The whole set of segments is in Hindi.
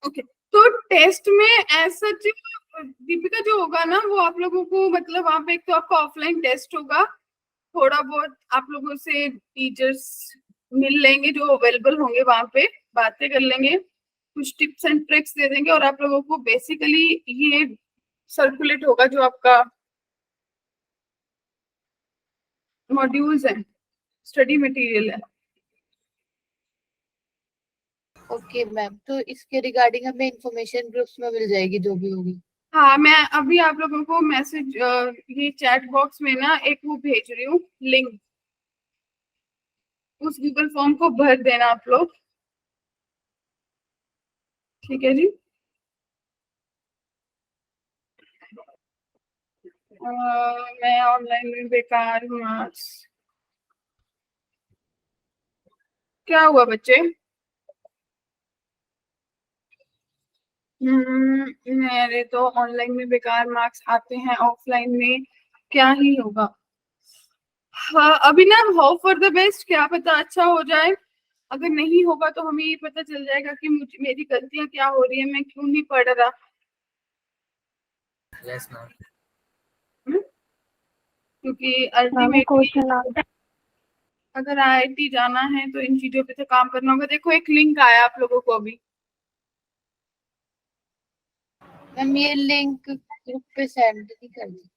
ओके, तो टेस्ट में ऐसा दीपिका जो होगा ना वो आप लोगों को मतलब वहां पे एक तो आपका ऑफलाइन टेस्ट होगा, थोड़ा बहुत आप लोगों से टीचर्स मिल लेंगे जो अवेलेबल होंगे वहां पे, बातें कर लेंगे, कुछ टिप्स एंड ट्रिक्स दे देंगे और आप लोगों को बेसिकली ये सर्कुलेट होगा जो आपका मॉड्यूल्स हैं, स्टडी मटेरियल है। ओके मैम, तो इसके रिगार्डिंग हमें इंफॉर्मेशन ग्रुप्स में मिल जाएगी जो भी होगी। हाँ, मैं अभी आप लोगों को मैसेज ये चैट बॉक्स में ना एक वो भेज रही हूँ लिंक, उस गूगल फॉर्म को भर देना आप लोग, ठीक है जी। मैं ऑनलाइन में बेकार हूँ आज। क्या हुआ बच्चे? मेरे तो ऑनलाइन में बेकार मार्क्स आते हैं, ऑफलाइन में क्या ही होगा। हाँ, अभी ना होप फॉर द बेस्ट, क्या पता अच्छा हो जाए। अगर नहीं होगा तो हमें ये पता चल जाएगा कि मुझे मेरी गलतियां क्या हो रही है, मैं क्यों नहीं पढ़ रहा। Yes ma'am. क्योंकि अल्टीमेटली अगर आईआईटी जाना है तो इन चीजों पे तो काम करना होगा। देखो एक लिंक आया आप लोगों को अभी। मैम ये लिंक ग्रुप पे सेंड नहीं कर दी।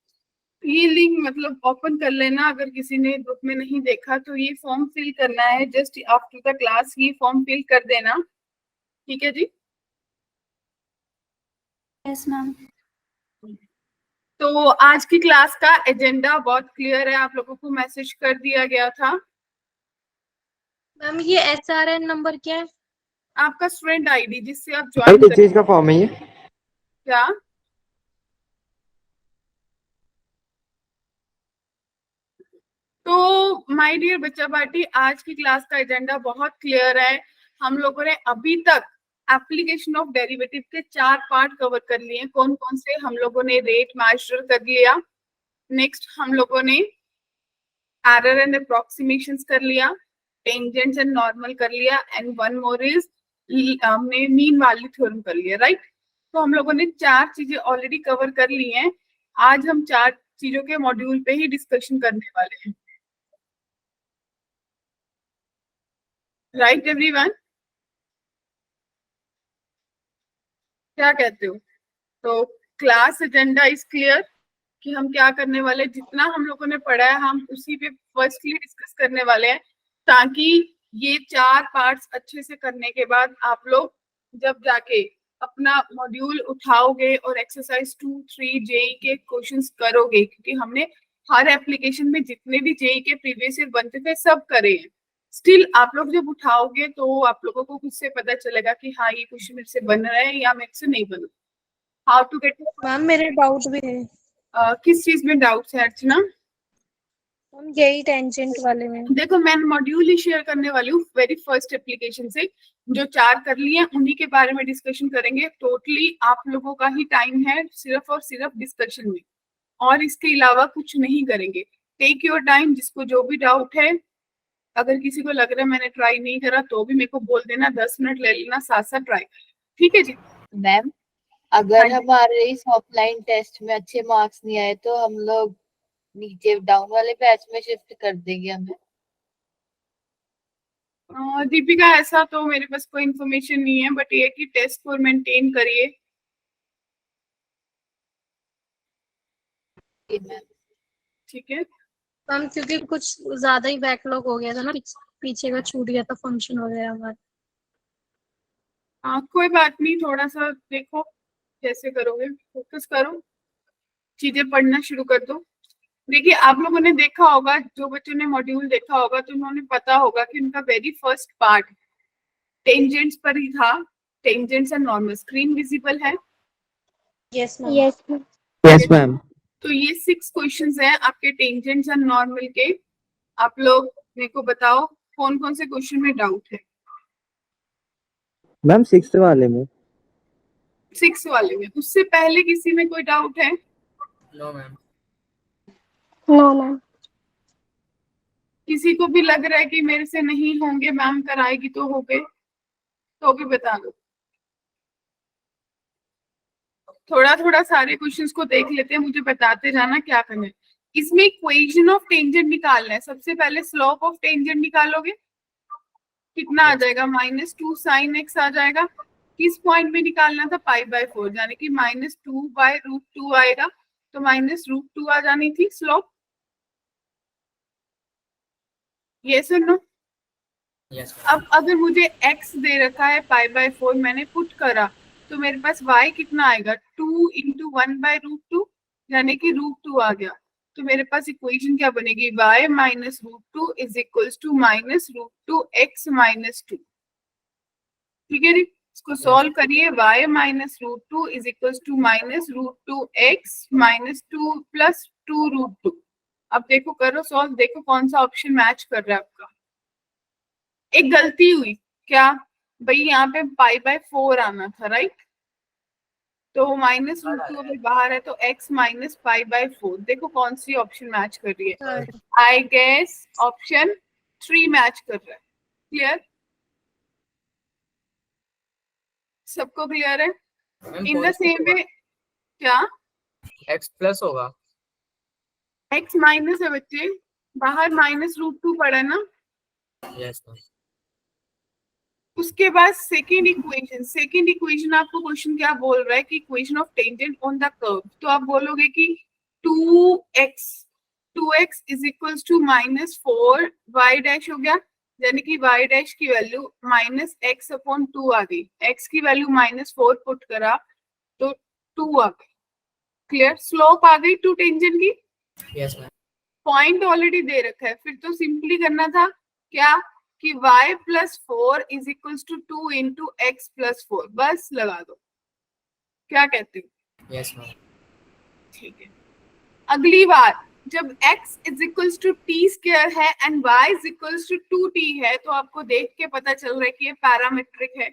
ये लिंक मतलब ओपन कर लेना, अगर किसी ने ग्रुप में नहीं देखा तो ये फॉर्म फिल करना है, जस्ट आफ्टर द क्लास ये फॉर्म फिल कर देना, ठीक है जी। Yes ma'am. तो आज की क्लास का एजेंडा बहुत क्लियर है, आप लोगों को मैसेज कर दिया गया था। मैम ये SRN नंबर क्या है? आपका स्टूडेंट आईडी जिससे आप ज्वाइन किस चीज का फॉर्म है ये? क्या? तो माय डियर बच्चा पार्टी, आज की क्लास का एजेंडा बहुत क्लियर है। हम लोगों ने अभी तक एप्लीकेशन ऑफ डेरिवेटिव के 4 पार्ट कवर कर लिए। कौन कौन से? हम लोगों ने रेट मास्टर कर लिया, नेक्स्ट हम लोगों ने एरर एंड अप्रोक्सीमेशंस कर लिया, टेंजेंट्स एंड नॉर्मल कर लिया, एंड वन मोर इज हमने मीन वैल्यू थ्योरम कर लिया, राइट। तो हम लोगों ने 4 चीजें ऑलरेडी कवर कर ली हैं। आज हम 4 चीजों के मॉड्यूल पे ही डिस्कशन करने वाले हैं, राइट एवरीवन? क्या कहते हो? तो क्लास एजेंडा इज क्लियर कि हम क्या करने वाले, जितना हम लोगों ने पढ़ा है हम उसी पे फर्स्टली डिस्कस करने वाले हैं, ताकि ये 4 पार्ट्स अच्छे से करने के बाद आप लोग जब जाके अपना मॉड्यूल उठाओगे और एक्सरसाइज 2, 3 जेई के क्वेश्चंस करोगे, क्योंकि हमने हर एप्लीकेशन में जितने भी जेई के प्रीवियस ईयर बनते थे सब करे हैं। स्टिल आप लोग जब उठाओगे तो आप लोगों को खुद से पता चलेगा कि हाँ ये क्वेश्चन मेरे से बन रहा है या मेरे से नहीं बन रहा। How to get. मैम मेरे डाउट भी है। किस चीज में डाउट्स है अर्चना? हम यही टेंजेंट वाले में। देखो मैं मॉड्यूल ही शेयर करने वाली हूँ वेरी फर्स्ट एप्लीकेशन से, जो 4 कर लिए उन्हीं के बारे में डिस्कशन करेंगे। टोटली आप लोगों का ही टाइम है सिर्फ और सिर्फ डिस्कशन में, और इसके अलावा कुछ नहीं करेंगे। टेक योर टाइम, जिसको जो भी डाउट है, अगर किसी को लग रहा है मैंने ट्राई नहीं करा तो भी मेरे को बोल देना, 10 मिनट ले लेना, साथ साथ ट्राई कर लेना, ठीक है जी। मैम अगर हमारे इस ऑफलाइन टेस्ट में अच्छे मार्क्स नहीं आए तो हम लोग नीचे डाउन वाले बैच में शिफ्ट कर देंगे हमें। दीपिका ऐसा तो मेरे पास कोई इन्फॉर्मेशन नहीं है, बट ये कि टेस्ट को मेंटेन करिए, ठीक है। मैम क्योंकि कुछ ज्यादा ही बैकलॉग हो गया था ना, पीछे का छूट गया था फंक्शन वगैरह हमारा। कोई बात नहीं, थोड़ा सा देखो कैसे करोगे, फोकस करो, चीजें पढ़ना शुरू कर दो। देखिए आप लोगों ने देखा होगा, जो बच्चों ने मॉड्यूल देखा होगा तो उन्होंने पता होगा कि उनका वेरी फर्स्ट पार्ट टेंजेंट्स पर ही था। Tangents and normal, screen visible है? Yes ma'am. Yes ma'am. तो ये 6 क्वेश्चंस हैं आपके टेंजेंट्स एंड नॉर्मल के। आप लोग मेरे को बताओ कौन कौन से क्वेश्चन में डाउट है। मैम 6th वाले में। 6 वाले में, उससे पहले किसी में कोई डाउट है? No ma'am. No ma'am. किसी को भी लग रहा है कि मेरे से नहीं होंगे, मैम कराएगी तो हो गए, तो भी बता दो। थोड़ा थोड़ा सारे क्वेश्चंस को देख लेते हैं, मुझे बताते जाना क्या करना है। इसमें इक्वेशन ऑफ टेंजेंट निकालना है। सबसे पहले स्लोप ऑफ टेंजेंट निकालोगे, कितना आ जाएगा, -2 sin x आ जाएगा। किस पॉइंट में निकालना था, π/4, यानी कि -2/√2 आएगा, तो -√2 आ जानी थी स्लोप। ये सुनो, यस अब अगर मुझे x दे रखा है π/4, मैंने पुट करा, तो मेरे पास y कितना आएगा, 2 × 1/√2, यानी कि √2 आ गया। तो मेरे पास इक्वेशन क्या बनेगी, y - √2 is equals to -√2 x - 2। ठीक है जी, इसको सॉल्व करिए। y - √2 is equals to -√2 x - 2 plus 2√2। अब देखो, करो सॉल्व, देखो कौन सा ऑप्शन मैच कर रहा है आपका। एक गलती हुई क्या भाई, यहाँ पे π/4 आना था, राइट? तो -√2 अभी बाहर है, तो x - π/4। देखो कौन सी ऑप्शन मैच कर रही है। आई गेस ऑप्शन 3 मैच कर रहा है। क्लियर, सबको क्लियर है? इन द सेम वे, क्या x प्लस होगा, x माइनस है बच्चे, बाहर -√2 पड़ा है ना। Yes ma'am. उसके बाद सेकेंड इक्वेशन आपको क्वेश्चन क्या बोल रहा है कि equation of tangent on the curve, तो आप बोलोगे कि 2x is equals to -4 y dash हो गया, यानी कि y डैश की वैल्यू -x/2 आ गई। x की वैल्यू -4 पुट करा तो 2 आ गई। क्लियर, स्लोप आ गई टू टेंजेंट की। Yes ma'am. पॉइंट ऑलरेडी दे रखा है, फिर तो सिंपली करना था क्या कि y + 4 is equals to 2 × x + 4, बस लगा दो। क्या कहते हो? Yes ma'am. ठीक है, अगली बार जब x is equals to t² है and y is equals to 2t है, तो आपको देख के पता चल रहा है कि ये पैरामेट्रिक है।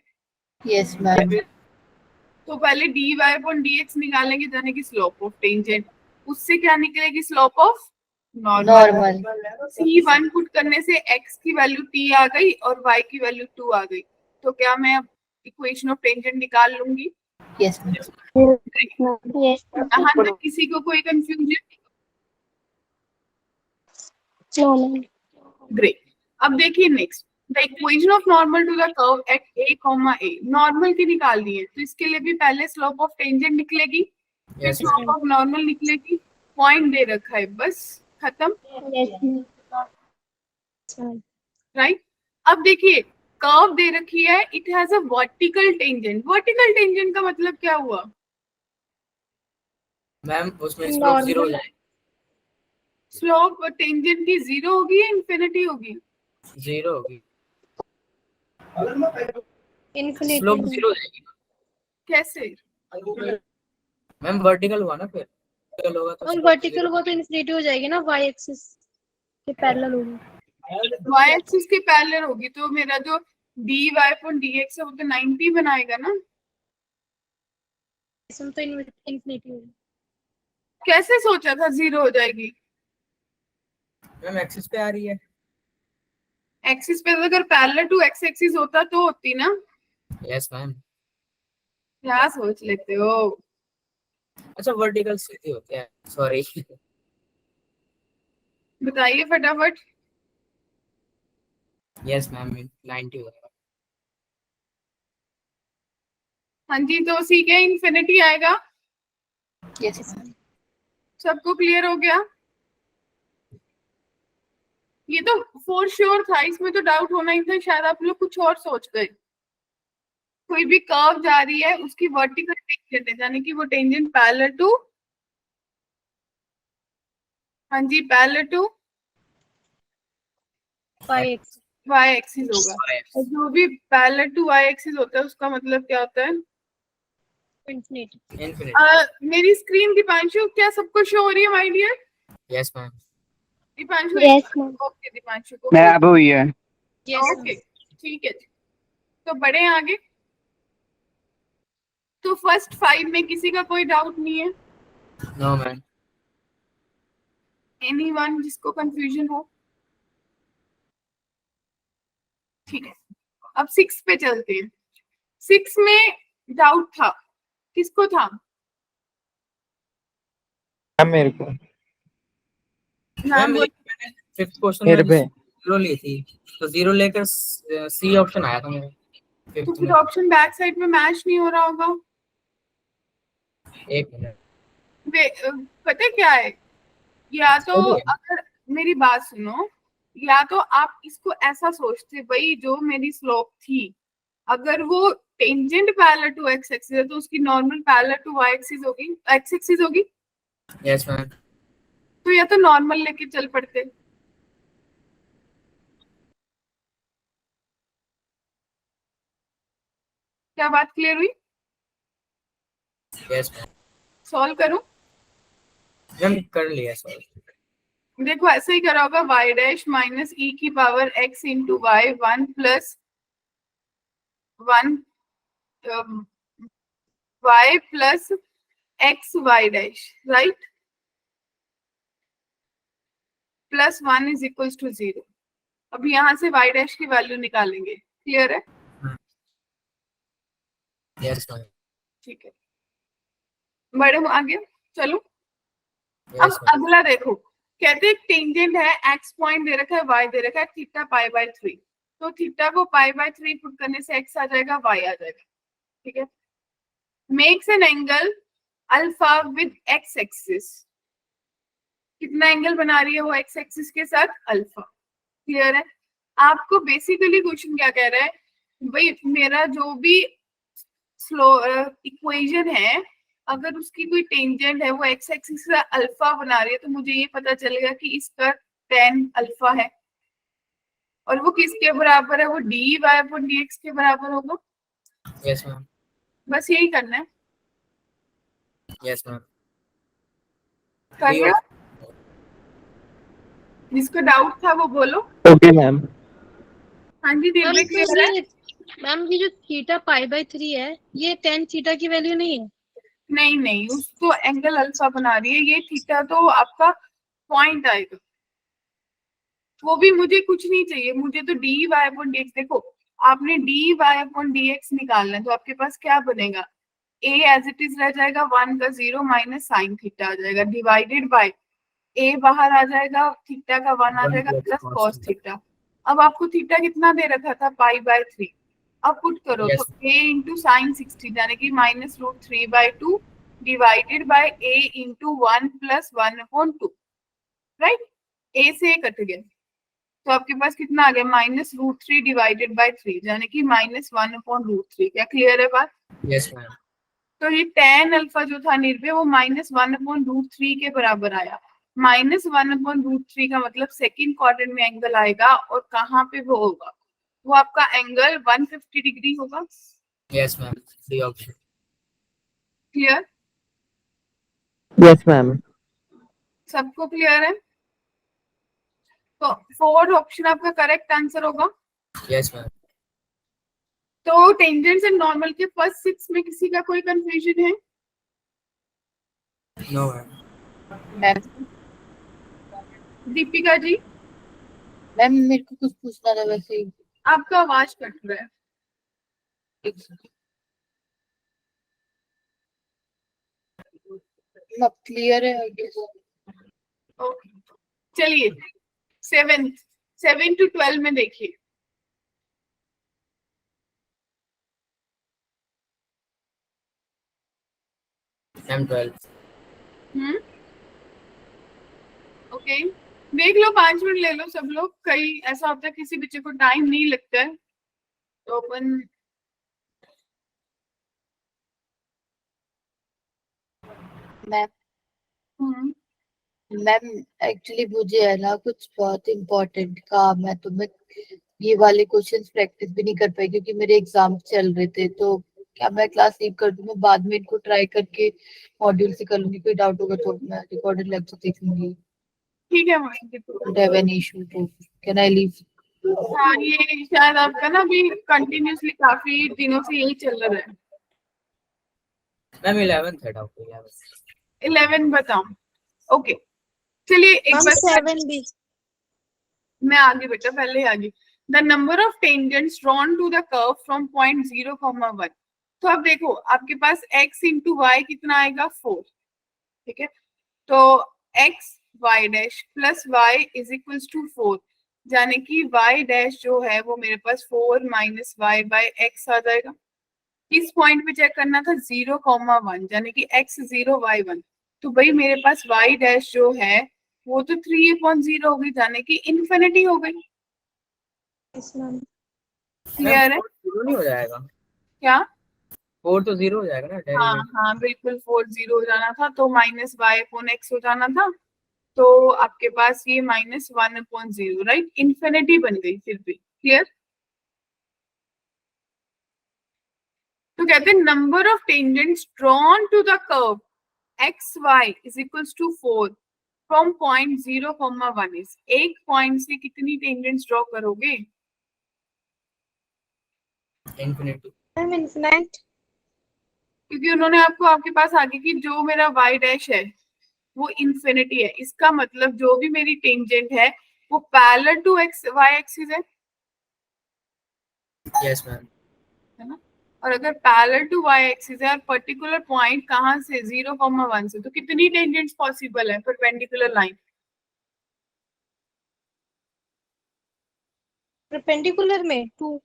Yes ma'am. तो पहले dy/dx निकालेंगे, यानी कि स्लोप ऑफ टेंजेंट। उससे क्या निकलेगी, slope of normal. C1 put करने से x की वैल्यू t आ गई और y की वैल्यू 2 आ गई। तो क्या मैं अब इक्वेशन ऑफ टेंजेंट निकाल लूंगी? Yes ma'am. यस यहाँ तक किसी को कोई कंफ्यूजन? ग्रेट। अब देखिए next, the equation of normal to the curve at a, normal की निकालनी है, तो इसके लिए भी पहले स्लोप ऑफ टेंजेंट निकलेगी, फिर यस स्लोप ऑफ नॉर्मल निकलेगी। पॉइंट दे रखा है, बस खत्म, राइट? अब देखिए कर्व दे रखी है, it has a vertical tangent. Vertical tangent का मतलब क्या हुआ मैम, उसमें स्लोप 0 हो जाएगी। स्लोप टेंजेंट की 0 होगी या इंफिनिटी होगी? 0 होगी, इन्फिनिटी स्लोप 0 हो जाएगी कैसे? मैम। वर्टिकल हुआ ना, फिर वर्टिकल होगा तो और slope वर्टिकल 0 हुआ तो इन्फिनिटी हो जाएगी ना, y एक्सिस के पैरेलल होगी। y एक्सिस के पैरेलल होगी, तो मेरा जो dy/dx है वो तो 90 बनाएगा ना। इसमें तो इन्फिनिटी होगी। कैसे सोचा था 0 हो जाएगी? मैम एक्सिस पे आ रही है। एक्सिस पे अगर पैरेलल टू x एक्सिस होता तो होती ना। Yes ma'am. क्या सोच लेते हो? अच्छा, वर्टिकल सीधी होती है, सॉरी। बताइए फटाफट। यस मैम, 90 होगा। हाँ जी, तो ठीक है, इन्फिनिटी आएगा। Yes ma'am. सबको क्लियर हो गया? ये तो फॉर श्योर था, इसमें तो डाउट होना ही था, शायद आप लोग कुछ और सोच गए। कोई भी कर्व जा रही है उसकी वर्टिकल टेंजेंट है, यानी कि वो टेंजेंट पैरेलल टू, हाँ जी, parallel to y axis. y axis होगा। और जो भी पैरेलल टू y एक्सिस होता है उसका मतलब क्या होता है? इन्फिनिटी। इन्फिनिटी। मेरी स्क्रीन दीपांशु क्या सबको शो हो रही है my dear? Yes ma'am. Deepanshu, Yes, ma'am. Okay Deepanshu को मैं अब हुई है। यस ओके, ठीक है जी। तो बढ़े आगे। तो फर्स्ट 5 में किसी का कोई डाउट नहीं है? No ma'am. एनीवन जिसको कंफ्यूजन हो? ठीक है, अब 6 पे चलते हैं। 6 में डाउट था, किसको था? मैम मेरे को हाँ मैम बोल। मैंने फिफ्थ क्वेश्चन मेरे में पे 0 ली थी, तो 0 लेकर सी ऑप्शन आया था मेरे तो फिफ्थ फिर में। ऑप्शन बैक साइड में मैच नहीं हो रहा होगा। एक मिनट, पता है क्या है, या तो सही है। अगर मेरी बात सुनो, या तो आप इसको ऐसा सोचते भाई जो मेरी स्लोप थी, अगर वो tangent parallel to x axis है तो उसकी normal parallel to y axis होगी, एक्स एक्सिस होगी, यस मैम। तो या तो नॉर्मल लेके चल पड़ते। क्या बात क्लियर हुई? Yes ma'am. सॉल्व करूं? मैम कर लिया सॉल्व। देखो ऐसे ही करा होगा, y डैश माइनस ई की power x into y 1 plus 1 y plus x y dash, right, plus 1 is equal to 0। अब यहाँ से y डैश की वैल्यू निकालेंगे, क्लियर है? Yes ma'am. ठीक है, बड़े हो आगे, चलो। अब यस मैम। अगला देखो, कहते हैं टेंजेंट है, x पॉइंट दे रखा है, y दे रखा है, थीटा पाई बाय 3, तो थीटा को पाई बाय 3 पुट करने से x आ जाएगा, y आ जाएगा, ठीक है। Makes an angle alpha with x axis, कितना एंगल बना रही है वो x एक्सिस के साथ, अल्फा, क्लियर है? आपको बेसिकली क्वेश्चन क्या कह रहा है, भाई मेरा जो भी स्लो इक्वेशन है, अगर उसकी कोई टेंजेंट है वो एक्स एक्सिस से अल्फा बना रही है, तो मुझे ये पता चलेगा कि इसका tan अल्फा है, और वो किसके बराबर है, वो d y upon d x के बराबर होगा। Yes ma'am. बस यही करना है, यस मैम। कर रहे हो? जिसको डाउट था वो बोलो। Okay ma'am. हाँ जी, दिल मैम में तो क्लियर है? मैम ये जो थीटा पाई बाय 3 है, ये tan थीटा की वैल्यू नहीं है? नहीं नहीं, उसको एंगल अल्फा बना रही है, ये थीटा तो आपका पॉइंट आएगा, वो भी मुझे कुछ नहीं चाहिए, मुझे तो d y upon d x. देखो आपने d y upon d x निकालना है, तो आपके पास क्या बनेगा, ए एज इट इज रह जाएगा, 1 का 0 माइनस साइन थीटा आ जाएगा, डिवाइडेड बाय ए बाहर आ जाएगा, थीटा का 1 आ जाएगा, प्लस कॉस थीटा। अब आपको थीटा कितना दे रखा था, पाई बाय 3, अब पुट करो Yes. तो a इंटू साइन 60 यानी कि minus root 3/2 divided by a into 1 plus 1 upon 2, right, a से a कट गया, तो आपके पास कितना आ गया, माइनस रूट 3 डिवाइडेड बाय 3 यानी कि माइनस 1 अपॉन रूट 3। क्या क्लियर है बात? Yes ma'am. तो ये tan अल्फा जो था निर्भय, वो माइनस 1 अपॉन रूट 3 के बराबर आया। माइनस 1 अपॉन रूट 3 का मतलब सेकंड क्वाड्रेंट में एंगल आएगा, और कहाँ पे वो होगा, वो आपका एंगल 150 डिग्री होगा। Yes ma'am. D option. Clear? Yes ma'am. सबको क्लियर है? तो फोर्थ ऑप्शन आपका करेक्ट आंसर होगा। Yes ma'am. तो टेंजेंट्स एंड नॉर्मल के फर्स्ट 6 में किसी का कोई कंफ्यूजन है? No ma'am. Ma'am Deepika ji, ma'am मेरे को कुछ पूछना था वैसे ही। आपका आवाज कट रहा है। अब क्लियर है I guess। ओके, चलिए 7 to 12 में देखिए। मैम 12। ओके, देख लो, 5 मिनट ले लो सब लोग, कई ऐसा होता है किसी बच्चे को टाइम नहीं लगता है, तो अपन मैम मैम एक्चुअली मुझे है ना कुछ बहुत इम्पोर्टेंट काम है, तो मैं ये वाले क्वेश्चंस प्रैक्टिस भी नहीं कर पाई क्योंकि मेरे एग्जाम चल रहे थे। तो क्या मैं क्लास लीव कर दूं? मैं बाद में इनको ट्राई करके मॉड्यूल से कर लूंगी। कोई डाउट होगा तो मैं रिकॉर्डेड लेक्चर देख लूंगी। ठीक है। डोंट हैव एनी इशू, तो कैन आई लीव? हाँ, ये शायद आपका ना अभी कंटिन्यूसली काफी दिनों से यही चल रहा है। मैम 11 है डाउट। 11 बताओ। ओके, चलिए एक मैम बार 7 भी। मैं आगे बेटा, पहले ही आगे। The number of tangents drawn to the curve from point 0, 1। तो अब देखो आपके पास x इंटू वाई कितना आएगा, 4, ठीक है। तो x y dash plus y is equals to 4, यानी कि y डैश जो है वो मेरे पास 4 माइनस वाई बाई एक्स आ जाएगा। किस पॉइंट पे चेक करना था? 0,1, यानी कि x 0 y 1। तो भाई मेरे पास y डैश जो है वो तो 3/0 हो गई, यानी कि इन्फिनिटी हो गई। Yes ma'am. क्लियर है? 0 नहीं हो जाएगा? क्या? 4 तो 0 हो जाएगा ना हाँ डेरिवेटिव। हाँ बिल्कुल, 4 0 हो जाना था, तो माइनस वाई अपॉन एक्स हो जाना था, तो आपके पास ये -1/0, राइट, इन्फिनिटी बन गई फिर भी। क्लियर? तो कहते हैं number of tangents drawn to the curve x y is equals to 4 from point 0,1 is. एक पॉइंट से कितनी टेंजेंट्स ड्रॉ करोगे? इन्फिनिटी। Ma'am infinite. क्योंकि उन्होंने आपको आपके पास आगे की जो मेरा वाई डैश है वो इन्फिनिटी है, इसका मतलब जो भी मेरी टेंजेंट है वो parallel to x y axis है यस मैम। है ना? और अगर पैरेलल टू वाई एक्सिस है और पर्टिकुलर पॉइंट कहाँ से 0,1 से, तो कितनी टेंजेंट्स पॉसिबल है परपेंडिकुलर लाइन? परपेंडिकुलर में 2।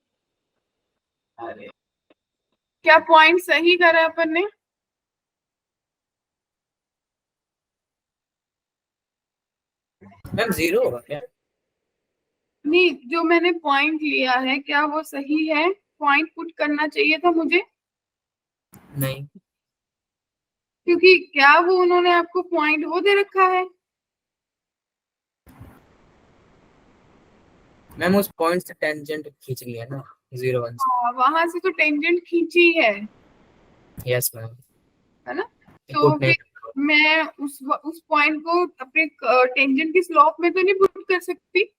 अरे क्या पॉइंट सही करा अपन ने? मैम 0 होगा क्या? नहीं, जो मैंने पॉइंट लिया है क्या वो सही है? पॉइंट पुट करना चाहिए था मुझे, नहीं क्योंकि क्या वो उन्होंने आपको पॉइंट वो दे रखा है? मैम उस पॉइंट से टेंजेंट खींच लिया ना 0 1 से। हाँ, वहां से तो टेंजेंट खींची है यस मैम। है ना? तो पुट नहीं फिर मैं उस पॉइंट को अपने टेंजेंट की स्लोप में तो नहीं पुट कर सकती?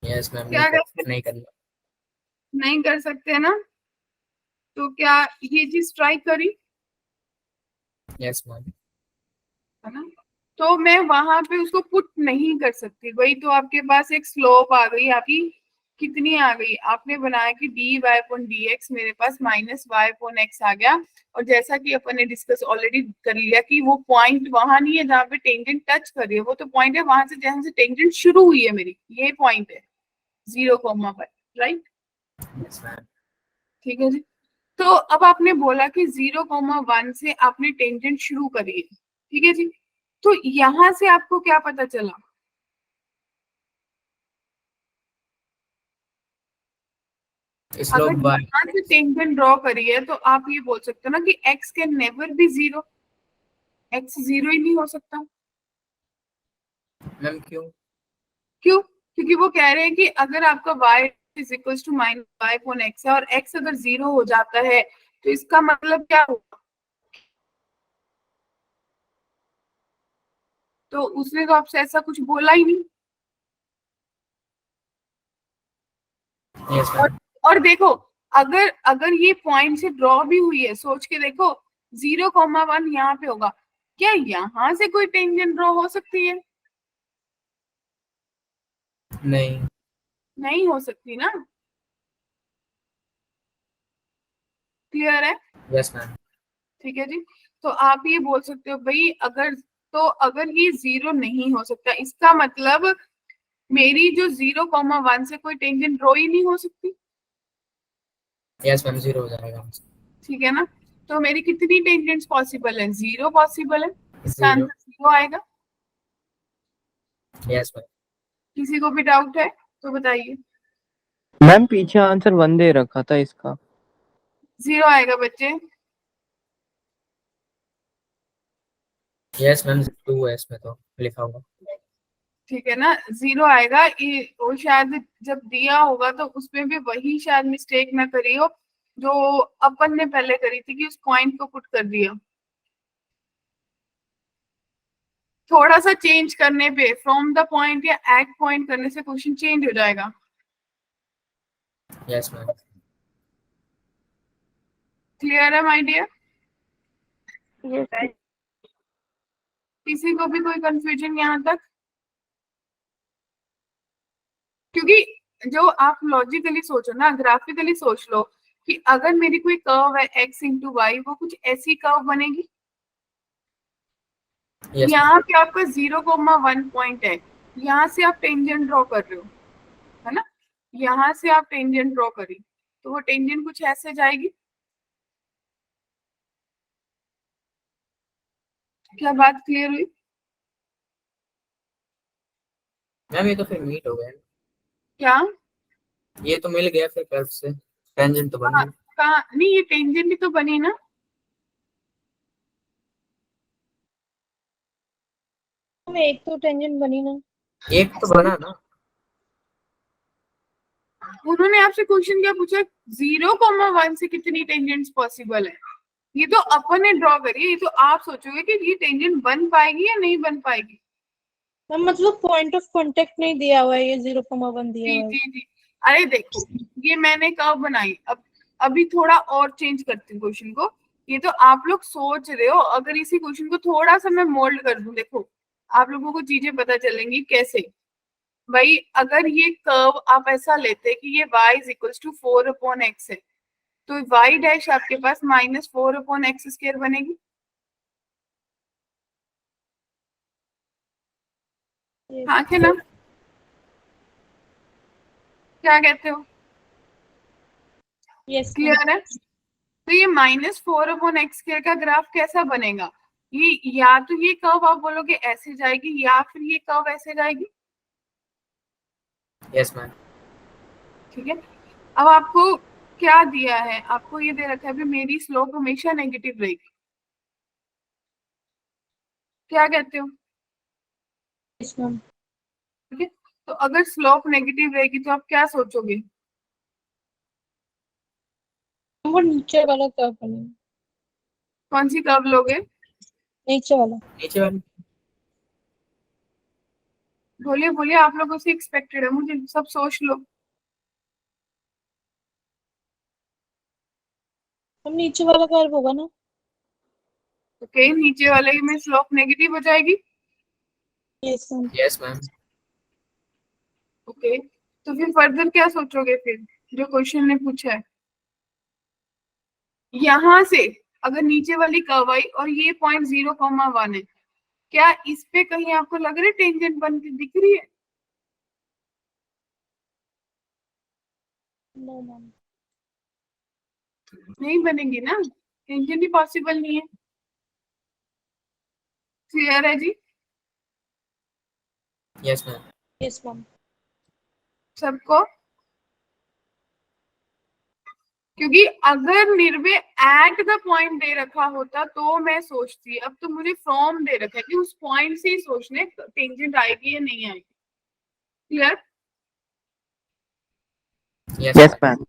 यस मैम क्या कर नहीं करना। नहीं कर सकते है ना? तो क्या ये चीज ट्राई करी? Yes ma'am. है ना? तो मैं वहां पे उसको पुट नहीं कर सकती, वही तो आपके पास एक स्लोप आ गई आपकी। कितनी आ गई? आपने बनाया कि dy अपॉन dx, मेरे पास -y अपॉन x आ गया। और जैसा कि अपन ने डिस्कस ऑलरेडी कर लिया कि वो पॉइंट वहां नहीं है जहाँ पे टेंजेंट टच कर रही है, वो तो पॉइंट है वहां से जहां से टेंजेंट शुरू हुई है मेरी, ये पॉइंट है 0,1, राइट? Yes ma'am. ठीक है जी। तो अब आपने बोला कि 0,1 से आपने टेंजेंट शुरू करी है, ठीक है जी। तो यहां से आपको क्या पता चला? स्लोप अगर बाय। यहाँ से टेंजेंट ड्रॉ करी है तो आप ये बोल सकते हो ना कि x can never be 0, x 0 ही नहीं हो सकता। मैम क्यों? क्यों? क्योंकि वो कह रहे हैं कि अगर आपका y is equal to -y upon x है और x अगर 0 हो जाता है तो इसका मतलब क्या होगा? तो उसने तो आपसे ऐसा कुछ बोला ही नहीं। यस और, मैम। और देखो, अगर अगर ये पॉइंट से ड्रॉ भी हुई है, सोच के देखो 0,1 यहाँ पे होगा, क्या यहाँ से कोई टेंजेंट ड्रॉ हो सकती है? नहीं। नहीं हो सकती ना। क्लियर है? Yes ma'am. ठीक है जी। तो आप ये बोल सकते हो भाई, अगर ये 0 नहीं हो सकता, इसका मतलब मेरी जो 0,1 से कोई टेंजेंट ड्रॉ ही नहीं हो सकती। यस मैम 0 हो जाएगा। ठीक है ना? तो मेरी कितनी टेंजेंट्स पॉसिबल है? 0 पॉसिबल है, इसका 0। आंसर 0 आएगा। Yes ma'am. किसी को भी डाउट है तो बताइए। मैम पीछे आंसर 1 दे रखा था इसका। 0 आएगा बच्चे। यस मैम 2 है इसमें तो लिखा हुआ। ठीक है ना, 0 आएगा। वो शायद जब दिया होगा तो उसमें भी वही शायद मिस्टेक ना करी हो जो अपन ने पहले करी थी कि उस पॉइंट को पुट कर दिया। थोड़ा सा चेंज करने पे, फ्रॉम द पॉइंट या एट पॉइंट करने से क्वेश्चन चेंज हो जाएगा। Yes ma'am. क्लियर है माय डियर? यस। किसी को भी कोई कंफ्यूजन यहाँ तक? क्योंकि जो आप लॉजिकली सोचो ना, ग्राफिकली सोच लो कि अगर मेरी कोई कर्व है x इंटू वाई, वो कुछ ऐसी कर्व बनेगी। यस यहाँ पे आपका 0,1 पॉइंट है, यहाँ से आप टेंजेंट ड्रॉ कर रहे हो, है ना, यहाँ से आप टेंजेंट ड्रॉ करी तो वो टेंजेंट कुछ ऐसे जाएगी। क्या बात क्लियर हुई? मैम, ये तो फिर मीट हो गया, क्या? ये तो मिल गया फिर कर्व से, टेंजेंट तो बन कहाँ? गई। कहाँ? नहीं, ये टेंजेंट भी तो बनी ना। एक तो टेंजेंट बनी ना। एक तो बना ना। उन्होंने आपसे क्वेश्चन क्या पूछा, 0,1 से कितनी टेंजेंट्स पॉसिबल है? ये तो अपन ने ड्रॉ करी है, ये तो आप सोचोगे कि ये टेंजेंट बन पाएगी या नहीं बन पाएगी। मैम मतलब पॉइंट ऑफ कांटेक्ट नहीं दिया हुआ है, ये 0,1 दिया जी हुआ है। जी जी। अरे देखो, ये मैंने कर्व बनाई, अब अभी थोड़ा और चेंज करती हूँ क्वेश्चन को। ये तो आप लोग सोच रहे हो, अगर इसी क्वेश्चन को थोड़ा सा मैं मोल्ड कर दूं, देखो आप लोगों को चीजें पता चलेंगी कैसे। भाई अगर ये कर्व आप ऐसा लेते कि ये y is equals to 4/x है, तो y डैश आपके पास -4/x² बनेगी। हाँ क्या ना? क्या कहते हो? Yes ma'am. क्लियर है? तो ये -4/x² का ग्राफ कैसा बनेगा? ये या तो ये कर्व आप बोलोगे ऐसे जाएगी, या फिर ये कर्व ऐसे जाएगी। Yes ma'am. ठीक है, अब आपको क्या दिया है, आपको ये दे रखा है भी मेरी स्लोप हमेशा नेगेटिव रहेगी। क्या कहते हो? Yes ma'am. ठीक है, तो अगर स्लोप नेगेटिव रहेगी तो आप क्या सोचोगे? वो नीचे वाला कर्व बनेगा। कौन सी कर्व लोगे? नीचे वाला। नीचे वाली। बोलिए बोलिए, आप लोगों से एक्सपेक्टेड है, मुझे सब सोच लो। हम नीचे वाला कर्व होगा ना। ओके, नीचे वाले में स्लोप नेगेटिव हो जाएगी। Yes ma'am. Yes ma'am. Okay, तो फिर फर्दर क्या सोचोगे फिर, जो क्वेश्चन ने पूछा है यहां से, अगर नीचे वाली कर्व आई और ये पॉइंट 0,1 है, क्या इस पे कहीं आपको लग रहा है टेंजेंट बनती दिख रही है? No ma'am. नहीं बनेगी ना, टेंजेंट ही पॉसिबल नहीं है। क्लियर है जी यस मैम। Yes ma'am. सबको? क्योंकि अगर निर्भय एट द पॉइंट दे रखा होता तो मैं सोचती, अब तो मुझे फ्रॉम दे रखा है कि उस पॉइंट से ही सोचने टेंजेंट आएगी या नहीं आएगी। क्लियर? Yes yes ma'am.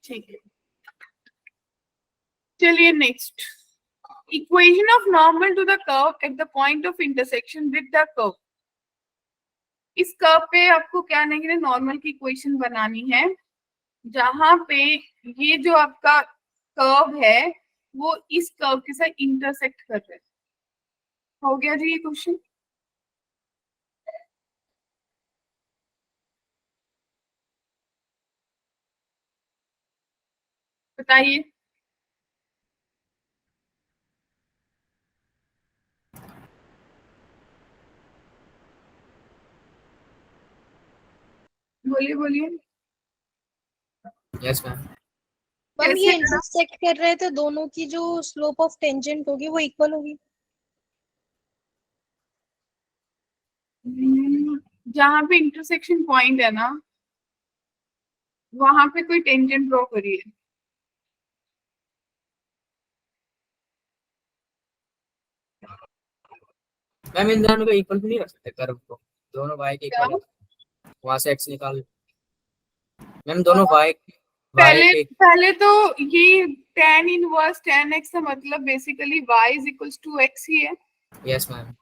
ठीक है, चलिए next, equation of normal to the curve at the point of intersection with the curve. इस कर्व पे आपको क्या नहीं, नॉर्मल की इक्वेशन बनानी है जहां पे ये जो आपका कर्व है वो इस कर्व के साथ इंटरसेक्ट कर रहा है। हो गया जी ये क्वेश्चन? बताइए। बोलिए बोलिए। Yes ma'am. मैम कैसे ये करा? इंटरसेक्ट कर रहे थे, दोनों की जो स्लोप ऑफ टेंजेंट होगी वो इक्वल होगी। जहां पे इंटरसेक्शन पॉइंट है ना, वहां पे कोई टेंजेंट ड्रॉ करिए। मैम, इन दोनों को इक्वल भी नहीं रख सकते कर्व को, दोनों y के क्या? इक्वल है, वहां से x निकाल। मैम दोनों y पहले के। पहले तो ये tan इनवर्स tan x का मतलब basically y is equals to x ही है। Yes ma'am.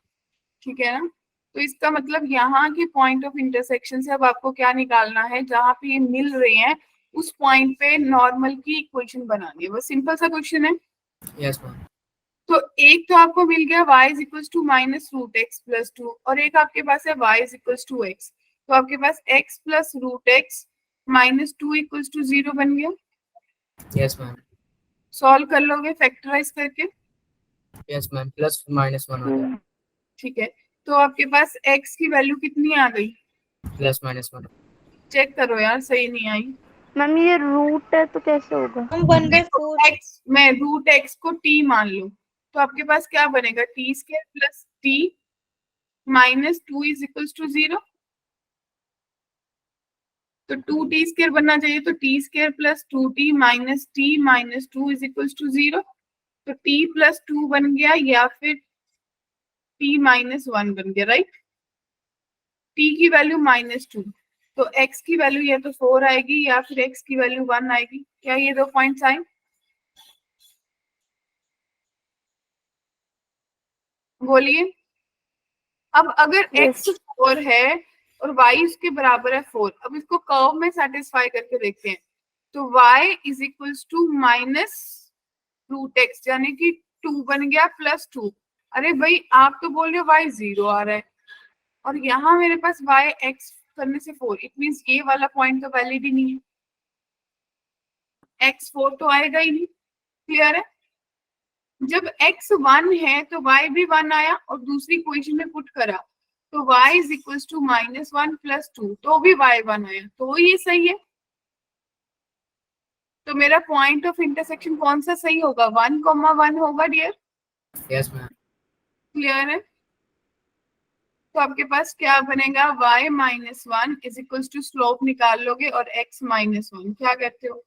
ठीक है ना, तो इसका मतलब यहाँ के पॉइंट ऑफ इंटरसेक्शन से अब आपको क्या निकालना है, जहां पे ये मिल रहे हैं उस पॉइंट पे नॉर्मल की इक्वेशन बनानी है, बस सिंपल सा क्वेश्चन है। Yes ma'am. तो एक तो आपको मिल गया y is equals to -√x+2, और एक आपके पास है y is equals to x, तो आपके पास x plus √x -2 equals to 0 बन गया। Yes ma'am. सॉल्व कर लोगे फैक्टराइज करके? यस मैम, प्लस माइनस 1 हो गया, ठीक है, तो आपके पास x की वैल्यू कितनी आ गई? Plus minus 1। चेक करो यार, सही नहीं आई। मैम ये रूट है तो कैसे होगा? हम 1/4 x में रूट x को t मान लो, तो आपके पास क्या बनेगा? t square plus t minus 2 is equals to 0। तो 2t स्क्वायर बनना चाहिए, तो t square plus 2t minus t minus 2 is equals to 0। तो t प्लस 2 बन गया या फिर t माइनस 1 बन गया, राइट? t की वैल्यू -2, तो x की वैल्यू या तो 4 आएगी या फिर x की वैल्यू 1 आएगी। क्या ये दो पॉइंट्स आए? बोलिए। अब अगर x 4 है और y उसके बराबर है 4, अब इसको कर्व में सेटिस्फाई करके देखते हैं। तो y is equals to minus root x, यानी कि 2 बन गया प्लस 2। अरे भाई आप तो बोल रहे हो y 0 आ रहा है, और यहाँ मेरे पास y x करने से 4, इट मीन्स ये वाला पॉइंट तो वैलिड ही नहीं है, x 4 तो आएगा ही नहीं। क्लियर है? जब x 1 है तो y भी 1 आया, और दूसरी इक्वेशन में पुट करा तो y is equals to -1 plus 2, तो भी y 1 आया, तो ये सही है। तो मेरा पॉइंट ऑफ इंटरसेक्शन कौन सा सही होगा? 1,1 होगा डियर। यस मैम, क्लियर है? तो आपके पास क्या बनेगा? y -1 is equals to slope निकाल लोगे और x -1। क्या कहते हो?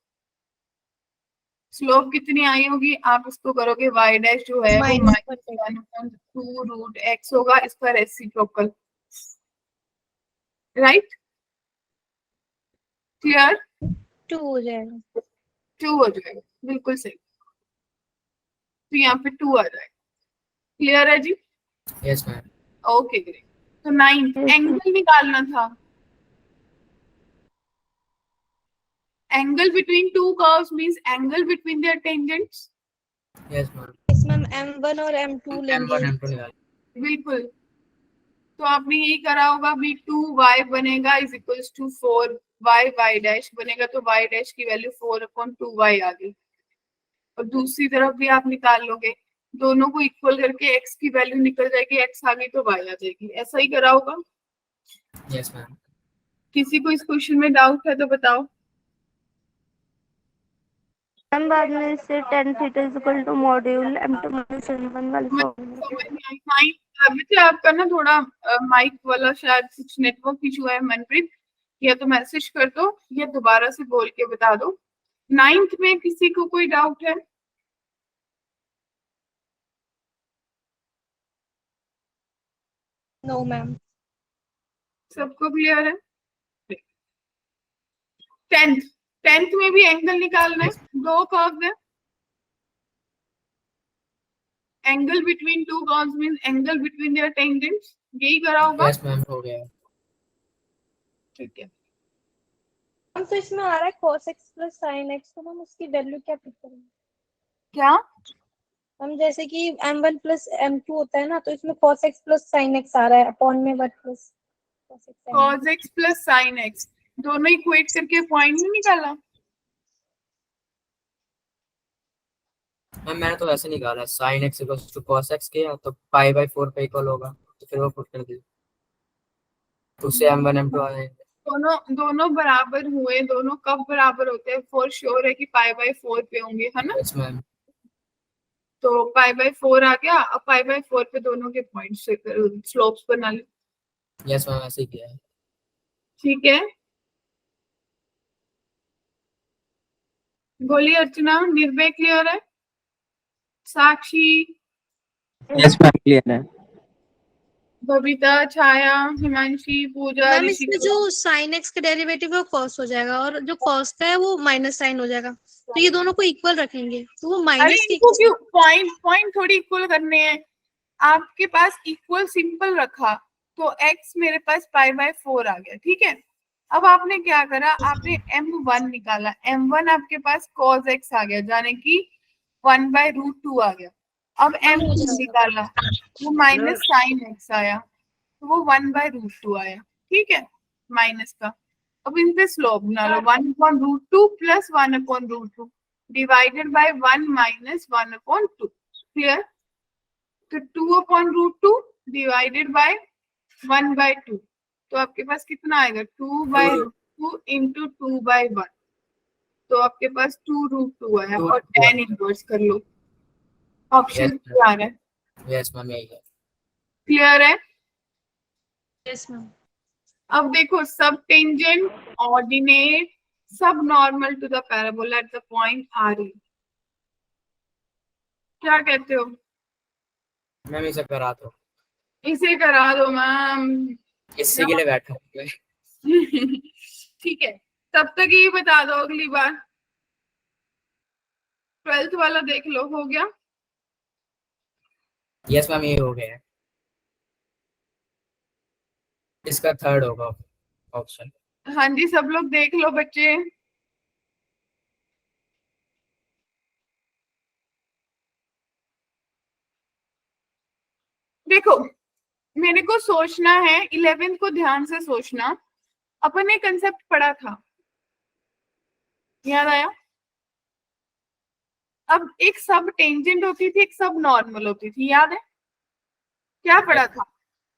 स्लोप कितनी आई होगी? आप इसको करोगे y डैश जो है वो -1/2 रूट x होगा, इसका रेसिप्रोकल, राइट? क्लियर? 2 हो जाएगा। 2 हो जाएगा, बिल्कुल सही। तो यहाँ पे 2 आ जाएगा। क्लियर है जी? Yes ma'am, okay great. तो 9 एंगल निकालना था। Angle between two curves means angle between their tangents. Yes ma'am, इसमें हम M1 और M2 लेंगे। M1 M2 निकाल। बिल्कुल, तो आपने यही करा होगा भी 2y बनेगा is equals to 4y, y dash बनेगा तो y डैश की वैल्यू 4/2y आ गई, और दूसरी तरफ भी आप निकाल लोगे, दोनों को इक्वल करके x की वैल्यू निकल जाएगी, x आ गई तो y आ जाएगी। ऐसा ही करा होगा। यस मैम, किसी को इस क्वेश्चन में डाउट है तो बताओ। मैम बाद में इससे tan theta is equal to module m2 minus m1 वाली फॉर्मूला। समझ नहीं आई। माइक आपका ना थोड़ा माइक वाला शायद कुछ नेटवर्क इशू है मनप्रीत, या तो मैसेज कर दो या दोबारा से बोल के बता दो। 9th में किसी को कोई डाउट है? No ma'am. सबको क्लियर है? 10th में भी एंगल निकालना है, दो कर्व है, angle between two curves means angle between their tangents, यही करा होगा। यस मैम, हो गया। ठीक है, हम तो इसमें आ रहा है cos x plus sin x, तो हम उसकी वैल्यू क्या पिक करेंगे? क्या? हम जैसे कि m1 प्लस m2 होता है ना, तो इसमें cos x plus sin x आ रहा है अपॉन में 1 plus cos x plus sin x, दोनों इक्वेट करके पॉइंट नहीं निकाला? मैम मैंने तो वैसे निकाला, sin x equals to cos x किया तो π/4 पे इक्वल होगा, तो फिर वो पुट कर दिया, तो उससे m1 M2 आ जाएगा। दोनों बराबर हुए, दोनों कब बराबर होते हैं? फॉर श्योर है कि π/4 पे होंगे, है ना? यस मैम, तो π/4 आ गया, अब π/4 पे दोनों के पॉइंट्स स्लोप्स बना लो। यस मैम, ऐसे ही किया है। ठीक है, बोलिए अर्चना। निर्भय क्लियर है? साक्षी, यस मैम क्लियर है। बबीता, छाया, हिमांशी, पूजा, मैम ऋषि। इसमें जो sin x का डेरिवेटिव है वो cos हो जाएगा, और जो cos का है वो माइनस साइन हो जाएगा, तो ये दोनों को इक्वल रखेंगे, तो वो अरे माइनस के इनको क्यों पॉइंट थोड़ी इक्वल करने हैं? आपके पास इक्वल सिंपल रखा तो x मेरे पास π/4 आ गया, ठीक है। अब आपने क्या करा? आपने m1 निकाला, m1 आपके पास cos x आ गया, यानी कि 1/√2 आ गया। अब m2 निकाला, वो माइनस sin x आया, तो वो 1/√2 आया, ठीक है, माइनस का। अब इन पे स्लोप बना लो, 1/√2 plus 1/√2 divided by 1 minus 1/2। Clear? तो 2/√2 डिवाइडेड बाय 1/2, तो आपके पास कितना आएगा 2/√2 इंटू 2/1, तो आपके पास 2√2 आया और tan इनवर्स कर लो। ऑप्शन क्या आ रहा है? यस मैम यही है। क्लियर है? Yes ma'am. अब देखो सब टेंजेंट, ऑर्डिनेट, सब normal to the parabola at the point R E, क्या कहते हो? मैम इसे करा दो, इसे करा दो मैम। इसी के लिए बैठा हूँ मैं। ठीक है, तब तक ये बता दो अगली बार 12th वाला देख लो, हो गया? यस मैम ये हो गया है, इसका थर्ड होगा ऑप्शन। हाँ जी, सब लोग देख लो बच्चे। देखो मेरे को सोचना है, 11th को ध्यान से सोचना। अपन ने कंसेप्ट पढ़ा था, याद आया? अब एक सब टेंजेंट होती थी, एक सब नॉर्मल होती थी, याद है? क्या पढ़ा था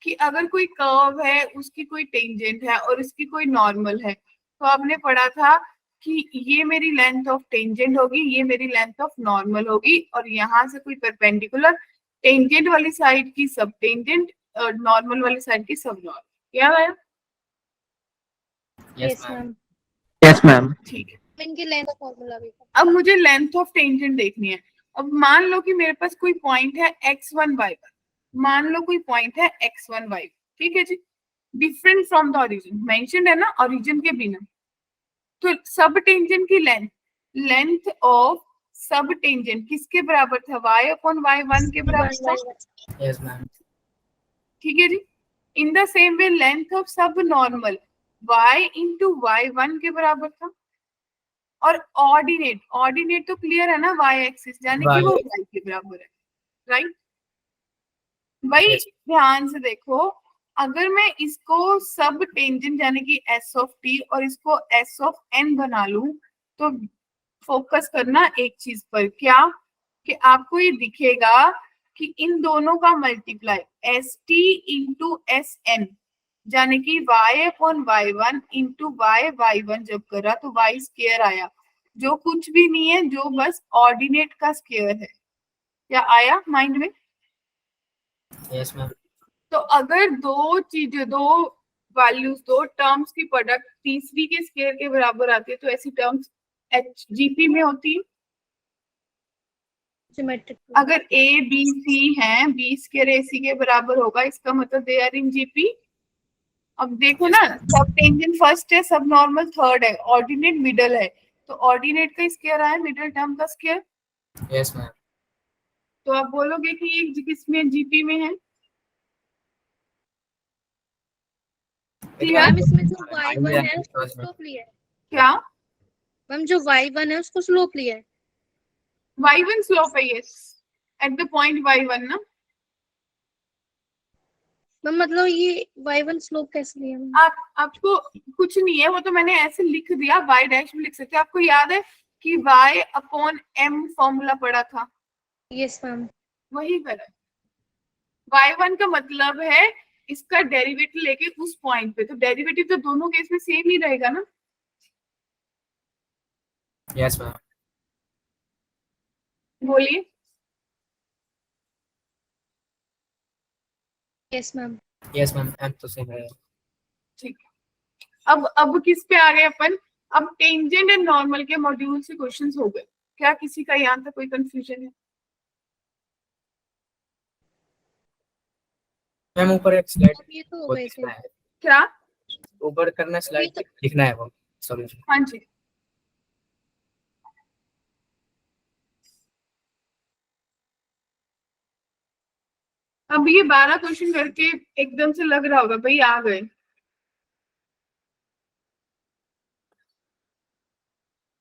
कि अगर कोई कर्व है, उसकी कोई टेंजेंट है और इसकी कोई नॉर्मल है, तो आपने पढ़ा था कि ये मेरी लेंथ ऑफ टेंजेंट होगी, ये मेरी लेंथ ऑफ नॉर्मल होगी, और यहाँ से कोई परपेंडिकुलर टेंजेंट वाली साइड की सब टेंजेंट और नॉर्मल वाली साइड की सब नॉर्मल। याद आया? Yes yes ma'am. Ma'am. Yes ma'am. ठीक है, इनकी लेंथ फॉर्मूला भी। अब मुझे लेंथ ऑफ टेंजेंट देखनी है। अब मान लो कि मेरे पास कोई पॉइंट है x1 y1, मान लो कोई पॉइंट है x1 y1, ठीक है जी, different from the origin, mentioned है ना ओरिजिन के बिना। तो सब टेंजेंट की length, length of subtangent किसके बराबर था? y/y1 के बराबर था, यस मैम। ठीक है जी। In the same way length of subnormal y into y1 के बराबर था। और ऑर्डिनेट, ऑर्डिनेट तो क्लियर है ना, y एक्सिस, यानी कि वो y के बराबर है, राइट? भाई ध्यान से देखो, अगर मैं इसको सब टेंजेंट यानी कि s ऑफ t और इसको s ऑफ n बना लूं, तो फोकस करना एक चीज पर, क्या कि आपको ये दिखेगा कि इन दोनों का multiply S T into S N, यानी कि y/y1 इंटू y/y1 जब करा तो y स्क्वायर आया, जो कुछ भी नहीं है, जो बस ऑर्डिनेट का स्क्वायर है। क्या आया माइंड में? Yes ma'am. तो अगर दो चीजें, दो वैल्यूज, दो टर्म्स की प्रोडक्ट तीसरी के स्क्वायर के बराबर आती है, तो ऐसी टर्म्स जीपी में होती है। सिमेट्रिक। अगर ए बी सी है, बी स्क्वायर ए सी के बराबर होगा, इसका मतलब दे आर इन जीपी। अब देखो ना, सब टेंजेंट फर्स्ट है, सब नॉर्मल थर्ड है, ऑर्डिनेट मिडल है, तो ऑर्डिनेट का स्क्वायर आया, मिडल टर्म का स्क्वायर। Yes ma'am. तो आप बोलोगे कि ये किसमें, जीपी में है? मैम इसमें जो y1 है उसको स्लोप लिया है। क्या? मैम जो y1 है उसको स्लोप लिया है। y1 स्लोप है, yes, eight the point y1 ना। मैम मतलब ये y1 स्लोप कैसे लिया मैम? आपको कुछ नहीं है, वो तो मैंने ऐसे लिख दिया, y डैश भी लिख सकते हैं। आपको याद है कि y/m फॉर्मूला पढ़ा था? Yes ma'am. वही करा। y1 का मतलब है इसका डेरिवेटिव लेके उस पॉइंट पे, तो डेरिवेटिव तो दोनों केस में सेम ही रहेगा ना। Yes ma'am. बोलिए। Yes ma'am. Yes ma'am, M तो सेम है। ठीक है, अब किस पे आ गए अपन? अब टेंजेंट एंड नॉर्मल के मॉड्यूल से क्वेश्चंस हो गए। क्या किसी का यहाँ तक कोई कंफ्यूजन है? मैम ऊपर एक स्लाइड ये तो हो वो गए थे। दिखना है, क्या? ऊपर करना स्लाइड दिखना है वो सॉल्यूशन। हाँ जी, अब ये 12 क्वेश्चन करके एकदम से लग रहा होगा भाई आ गए।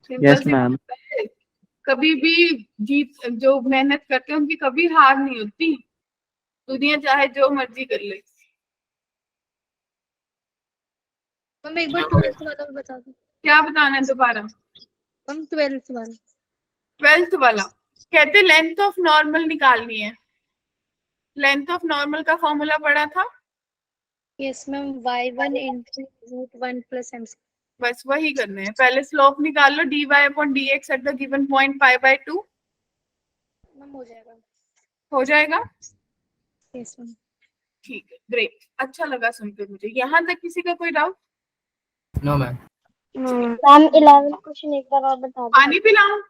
सिंपल यस सी मैम। बात है, कभी भी जीत, जो मेहनत करते हैं उनकी कभी हार नहीं होती, दुनिया चाहे जो मर्जी कर ले। मैम एक बार 12th वाला भी बता दो। क्या बताना है दोबारा? मैम 12th वाला। 12th वाला कहते लेंथ ऑफ नॉर्मल निकालनी है। लेंथ ऑफ नॉर्मल का फॉर्मूला पढ़ा था, yes ma'am, y1 into √1 plus m square। बस वही करने हैं। पहले स्लोप निकाल लो, dy/dx at the given point π/2 ma'am हो जाएगा। हो जाएगा। Yes ma'am. ठीक है, ग्रेट, अच्छा लगा सुनकर मुझे। यहाँ तक किसी का कोई doubt? No ma'am. Ma'am 11th question एक बार और बता दो। पानी पिलाऊं?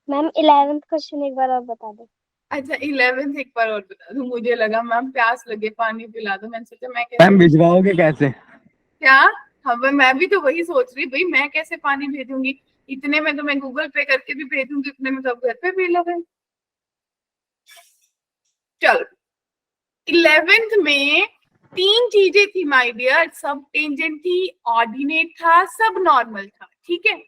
मैम 11th क्वेश्चन एक बार और बता दो। अच्छा 11th एक बार और बता दूं, मुझे लगा मैम प्यास लगे पानी पिला दो, मैंने सोचा मैं कैसे मैम भिजवाओगे कैसे? क्या? हाँ मैं भी तो वही सोच रही, भाई मैं कैसे पानी भेजूंगी, इतने में तो मैं गूगल पे करके भी भेजूंगी, इतने में तो आप घर पे पी लोगे। चलो 11th में 3 चीजें थी माय डियर, सब टेंजेंट थी, ऑर्डिनेट था, सब नॉर्मल था, ठीक है।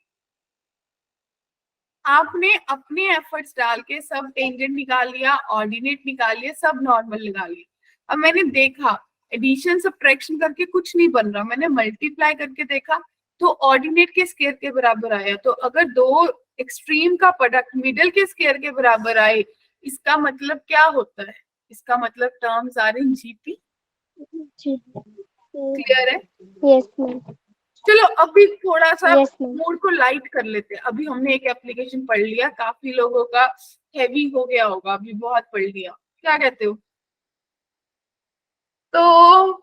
आपने अपने एफर्ट्स डाल के सब टेंजेंट निकाल लिया, ऑर्डिनेट निकाल लिया, सब नॉर्मल निकाल लिया। अब मैंने देखा एडिशन सब्ट्रैक्शन करके कुछ नहीं बन रहा, मैंने मल्टीप्लाई करके देखा तो ऑर्डिनेट के स्क्वायर के बराबर आया। तो अगर दो एक्सट्रीम का प्रोडक्ट मिडिल के स्क्वायर के बराबर आए, इसका मतलब क्या होता है? इसका मतलब terms are in GP. Clear है? Yes ma'am. चलो अभी थोड़ा सा यस मैम। मूड को लाइट कर लेते हैं। अभी हमने एक एप्लीकेशन पढ़ लिया, काफी लोगों का हैवी हो गया होगा, अभी बहुत पढ़ लिया, क्या कहते हो? तो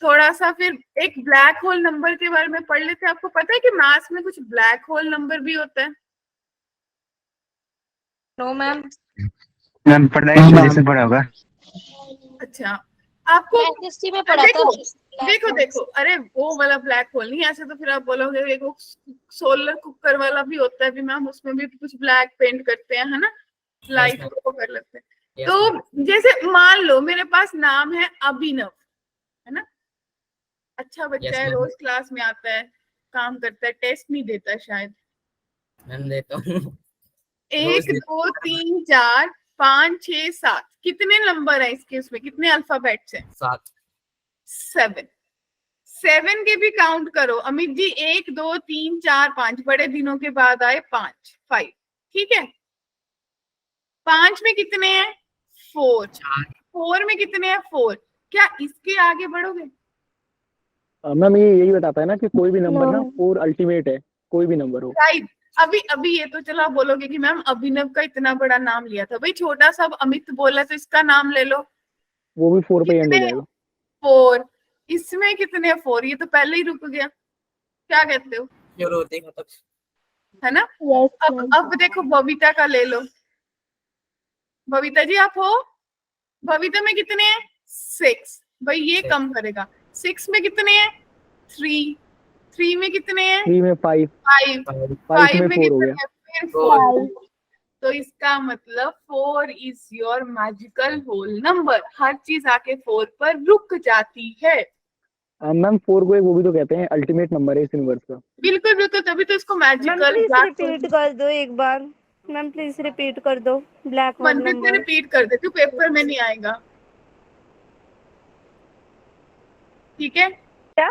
थोड़ा सा फिर एक ब्लैक होल नंबर के बारे में पढ़ लेते हैं। आपको पता है कि मैथ्स में कुछ ब्लैक होल नंबर भी होता है? No ma'am. मैम पढ़ना है, वजह से पढ़ा होगा। अच्छा आपको एसएसटी में पढ़ा था। देखो अरे वो वाला ब्लैक होल नहीं, ऐसे तो फिर आप बोलोगे देखो सोलर कुकर वाला भी होता है भी मैम, उसमें भी कुछ ब्लैक पेंट करते हैं, है ना, लाइट ma'am. को कर लेते हैं। Yes, तो ma'am. जैसे मान लो मेरे पास नाम है अभिनव, है ना, अच्छा बच्चा Yes, है, ma'am. रोज क्लास में आता है, काम करता है, टेस्ट नहीं देता है शायद। मैम देता हूँ। 1 2 3 4 5 6 7 कितने नंबर है इसके, उसमें कितने अल्फाबेट्स हैं? 7। 7 के भी काउंट करो अमित जी, 1 2 3 4 5, बड़े दिनों के बाद आए 5 ठीक है। 5 में कितने हैं? 4। 4 में कितने हैं? 4। क्या इसके आगे बढ़ोगे? मैम ये यही बताता है ना कि कोई भी नंबर ना 4 अल्टीमेट है, कोई भी नंबर हो। राइट। अभी ये तो चलो आप बोलोगे कि मैम अभिनव का इतना बड़ा नाम लिया था, भाई छोटा सा अमित बोला तो इसका नाम ले लो, वो भी 4 पे एंड हो कितने? जाएगा। 4। इसमें कितने 4? ये तो पहले ही रुक गया, क्या कहते हो? जो रोते हैं तब। है ना। यस अब देखो बबीता का ले लो, बबीता जी आप हो, बबीता में कितने हैं? 6। भाई ये कम करेगा, 6 में कितने हैं? 3। 3 में कितने हैं? 3 में 5, 5। 5 में 4 हो कितने गया। हैं? फिर 4। 4। तो इसका मतलब 4 is your magical whole number. हर चीज आके 4 पर रुक जाती है। मैम 4 को एक वो भी तो कहते हैं अल्टीमेट नंबर है इस यूनिवर्स का। बिल्कुल बिल्कुल, तभी तो इसको मैम मैजिकल प्लीज रिपीट कर दो एक बार। मैम प्लीज रिपीट कर दो ब्लैक होल मनप्रीत में नंबर। रिपीट कर देती हूँ, पेपर में नहीं आएगा, ठीक है? क्या?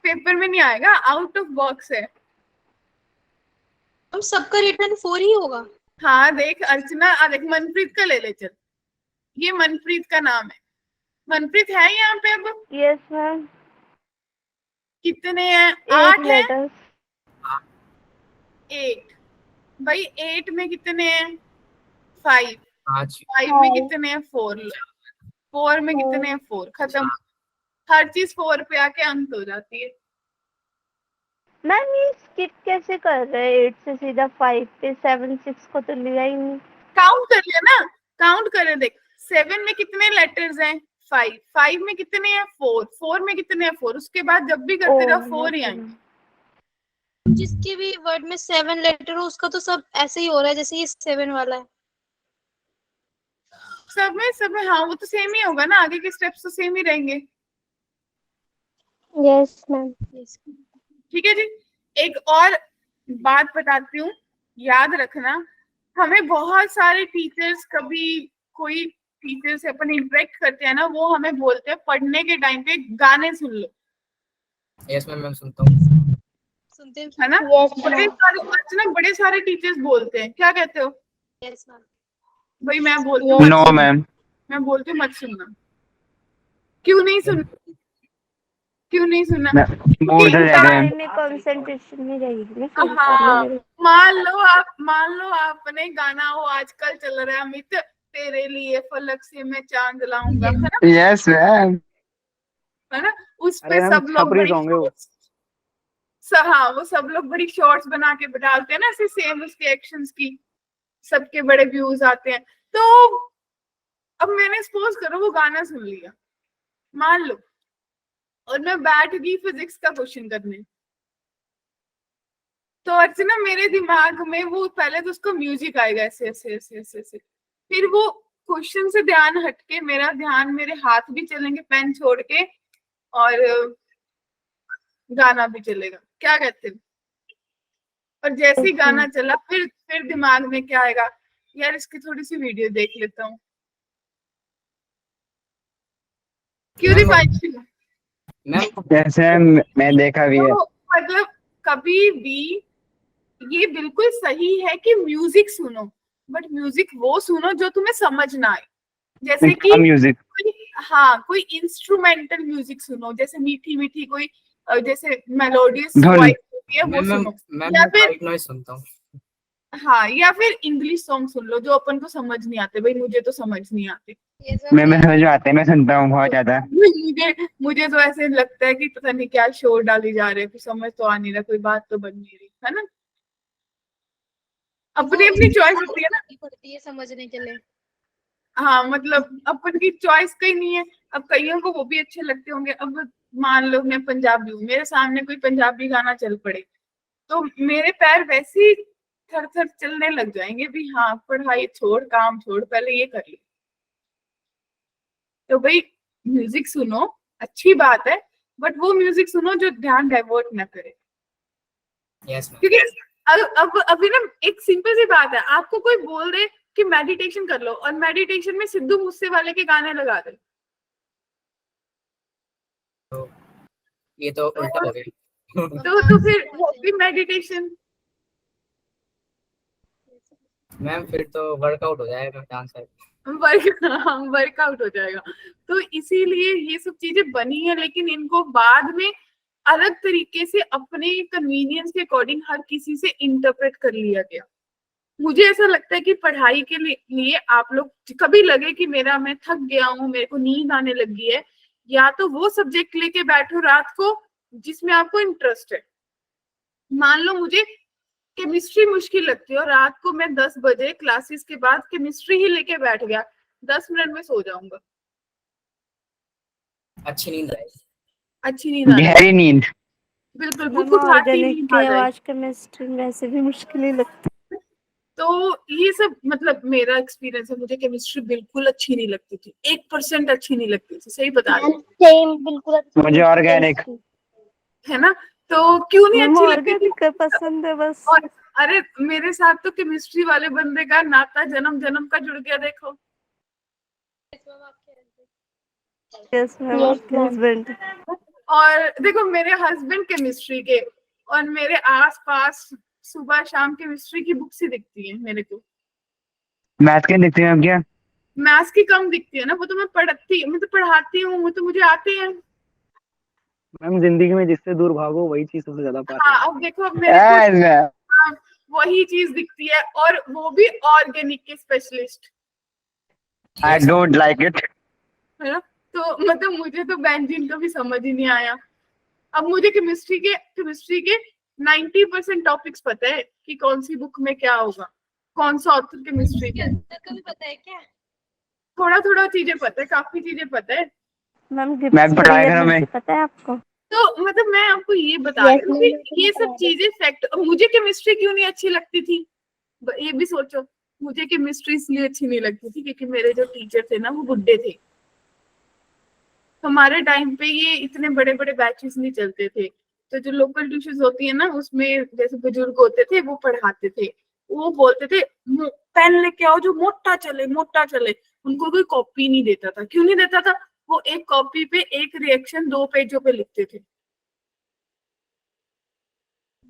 पेपर में नहीं आएगा, आउट ऑफ बॉक्स है। हम सबका रिटर्न 4 ही होगा। हाँ देख अर्चना, देख मनप्रीत का ले ले चल, ये मनप्रीत का नाम है, मनप्रीत है यहाँ पे। अब यस मैम। कितने हैं? 8 8 है। लेटर्स। 8। भाई 8 में कितने हैं? 5। 5। 5 में कितने हैं? 4। 4 में कितने हैं? 4। खत्म। हर चीज 4 पे आके अंत हो जाती है। मैम ये स्किप कैसे कर रहे हैं? 8 से सीधा 5 पे, 7 6 को तो लिया ही नहीं। काउंट कर लिया ना, काउंट कर देख, 7 में कितने लेटर्स हैं? 5। 5 में कितने हैं? 4। 4 में कितने हैं? 4। उसके बाद जब भी करते रहो 4 ही आएंगे। जिसके भी वर्ड में 7 लेटर हो उसका तो सब ऐसे ही हो रहा है जैसे ये 7 वाला है। सब में हाँ वो तो सेम ही होगा ना, आगे के स्टेप्स तो सेम ही रहेंगे। Yes ma'am. ठीक है जी। एक और बात बताती हूँ, याद रखना, हमें बहुत सारे टीचर्स, कभी कोई टीचर से अपन इंटरेक्ट करते हैं ना, वो हमें बोलते हैं पढ़ने के टाइम पे गाने सुन लो। यस मैम, मैं सुनता हूँ। सुनते हैं। है ना। यस बड़े सारे टीचर्स बोलते हैं, क्या कहते हो? Yes ma'am. भाई मैं बोलती हूँ नो मैम। मैं बोलती हूँ मत सुनना। क्यों नहीं सुनना? क्यों नहीं सुनना? मूड चल जाएगा मैम। में कंसंट्रेशन नहीं रहेगी ना फिर हाँ, करने में। मान लो आपने गाना वो आजकल चल रहा है अमित, तेरे लिए फलक से मैं चांद लाऊंगा, है यस मैम। ना? उस अरे पे मैम सब लोग छपरी बड़ी सॉन्ग है वो। हाँ, वो सब लोग बड़ी शॉर्ट्स बना के डालते हैं ना ऐसे सेम उसके एक्शंस की, सबके बड़े व्यूज आते हैं। तो अब मैंने सपोज करो वो गाना सुन लिया, मान लो, और मैं बैठ गई फिजिक्स का क्वेश्चन करने, तो अर्चना मेरे दिमाग में वो पहले तो उसको म्यूजिक आएगा ऐसे ऐसे ऐसे ऐसे ऐसे, फिर वो क्वेश्चन से ध्यान हटके मेरा ध्यान, मेरे हाथ भी चलेंगे पेन छोड़ के, और गाना भी चलेगा। क्या कहते हो? और जैसे ही गाना चला फिर दिमाग में क्या आएगा, यार इसकी थोड़ी सी वीडियो देख लेता हूँ। क्यों मैम दीपांशु? मैम जैसे मैं देखा भी है। तो मतलब कभी भी ये बिल्कुल सही है कि म्यूजिक सुनो, बट म्यूजिक वो सुनो जो तुम्हें समझ ना आए। जैसे कि म्यूजिक। हाँ, कोई इंस्ट्रूमेंटल म्यूजिक सुनो, जैसे मीठी मीठी कोई जैसे मेलोडियस धुन। वॉइस होती है वो मैम सुनो, मैम या मैं फिर व्हाइट नॉइज सुनता हूँ। हाँ, या फिर इंग्लिश सॉन्ग सुन लो जो अपन को समझ नहीं आते। भाई मुझे तो समझ नहीं आते। मैं समझ में आते हैं, मैं सुनता हूँ बहुत ज्यादा। मुझे तो ऐसे लगता है कि पता नहीं क्या शोर डाली जा रहे हैं, कुछ समझ तो आ नहीं रहा, कोई बात तो बन नहीं रही, है ना? अपनी अपनी चॉइस होती है ना। पड़ती है समझने के लिए। हाँ, मतलब अपन की चॉइस कहीं नहीं है। अब कईयों को वो भी अच्छे लगते होंगे। अब मान लो मैं पंजाबी हूँ, मेरे सामने कोई पंजाबी गाना चल पड़े, तो मेरे पैर वैसे ही थर थर चलने लग जाएंगे भी। हाँ, पढ़ाई छोड़, काम छोड़, पहले ये कर ले। तो भाई म्यूजिक सुनो, अच्छी बात है, बट वो म्यूजिक सुनो जो ध्यान डाइवर्ट ना करे। Yes ma'am. क्योंकि अब अभी ना एक सिंपल सी बात है, आपको कोई बोल दे कि मेडिटेशन कर लो, और मेडिटेशन में सिद्धू मूसेवाले के गाने लगा दे, ये तो उल्टा हो गया। तो फिर वो भी मेडिटेशन। मैम फिर तो वर्कआउट हो जाएगा डांस है। वर्कआउट हो जाएगा। तो इसीलिए ये सब चीजें बनी है, लेकिन इनको बाद में अलग तरीके से अपने कन्वीनियंस के अकॉर्डिंग हर किसी से इंटरप्रेट कर लिया गया। मुझे ऐसा लगता है कि पढ़ाई के लिए आप लोग कभी लगे कि मैं थक गया हूँ, मेरे को नींद आने लगी है, या तो वो सब्जेक्ट लेके बैठो रात को जिसमें आपको इंटरेस्ट है। मान लो मुझे केमिस्ट्री मुश्किल लगती है और रात को मैं 10 बजे क्लासेस के बाद केमिस्ट्री ही लेके बैठ गया, 10 मिनट में सो जाऊंगा, अच्छी नींद आएगी। अच्छी नींद आने गहरी नींद। बिल्कुल मैम गुदगुदाती ऑर्गेनिक नींद की आ जाएगी। आवाज केमिस्ट्री में वैसे भी मुश्किल ही लगती तो ये सब मतलब मेरा एक्सपीरियंस है। मुझे केमिस्ट्री बिल्कुल अच्छी नहीं लगती थी, 1% अच्छी नहीं लगती थी, सही बता रही हूँ, सेम बिल्कुल मुझे ऑर्गेनिक। है ना? तो क्यों नहीं मैम अच्छी लगती थी? ऑर्गेनिक पसंद है बस। और अरे मेरे साथ तो केमिस्ट्री वाले बंदे का नाता जन्म जन्म का जुड़ गया, देखो। यस मैम आपके हस्बैंड। और देखो मेरे हस्बैंड केमिस्ट्री के, और मेरे आसपास सुबह शाम केमिस्ट्री की बुक्स ही दिखती है मेरे को। मैथ के दिखते हैं क्या? मैथ्स की कम दिखती है ना, वो तो मैं पढ़ाती हूँ, वो तो मुझे आते हैं। मैम जिंदगी में जिससे दूर भागो वही चीज सबसे ज्यादा पास हाँ, है। अब देखो अब मेरे को Yes, वही चीज दिखती है, और वो भी ऑर्गेनिक के specialist, I don't like it. है ना? तो मतलब मुझे तो बेंजीन का भी समझ ही नहीं आया। अब मुझे केमिस्ट्री के 90% टॉपिक्स पता है कि कौन सी बुक में क्या होगा, कौन सा ऑथर केमिस्ट्री का। का भी पता है क्या? थोड़ा थोड़ा चीजें पता है, काफी चीजें पता है। मैम मैम पढ़ाई करो गिब्स मैं। पता है आपको? तो मतलब मैं आपको ये बता रही हूँ कि ये सब चीजें फैक्ट। मुझे केमिस्ट्री क्यों नहीं अच्छी लगती थी, ये भी सोचो। मुझे केमिस्ट्री इसलिए अच्छी नहीं लगती थी क्योंकि मेरे जो टीचर थे ना वो बुड्ढे थे। हमारे टाइम पे ये इतने बड़े बड़े बैचेस नहीं चलते थे, तो जो लोकल ट्यूशन होती है ना उसमें जैसे बुजुर्ग होते थे वो पढ़ाते थे। वो बोलते थे पेन लेके आओ जो मोटा चले मोटा चले। उनको कोई कॉपी नहीं देता था। क्यों नहीं देता था? वो एक कॉपी पे एक रिएक्शन 2 पेजों पे लिखते थे।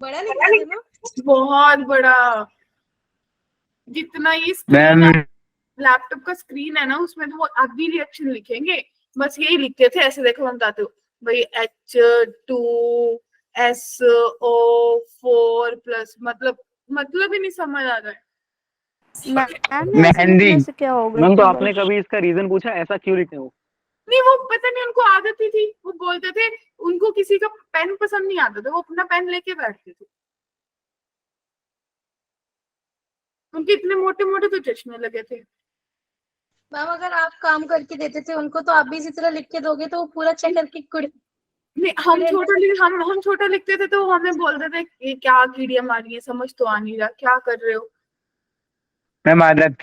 बड़ा लिखते थे ना? बहुत बड़ा, जितना ये स्क्रीन मैम है लैपटॉप का स्क्रीन है ना, उसमें तो वो आधी रिएक्शन लिखेंगे, बस यही लिखते थे ऐसे। देखो हम बताते हो भाई H2SO4 प्लस, मतलब ही नहीं समझ आ रहा है। मैम ऐसे मेहंदी। लिखने से क्या होगा? मैम तो कि आपने कभी इसका रीजन पूछा ऐसा क्यों लिखते हो? नहीं, वो पता नहीं उनको आदत ही थी, वो बोलते थे उनको किसी का पेन पसंद नहीं आता था, वो अपना पेन लेके बैठते थे। उनके इतने मोटे मोटे तो चश्मे लगे थे। मैम अगर आप काम करके देते थे उनको तो आप भी इसी तरह लिख के दोगे तो वो पूरा चेक करके नहीं, हम छोटा लिखते थे तो वो हमें बोलते थे ये क्या कीड़ियां मारी है, समझ तो आ नहीं रहा, क्या कर रहे हो। मैम आदत।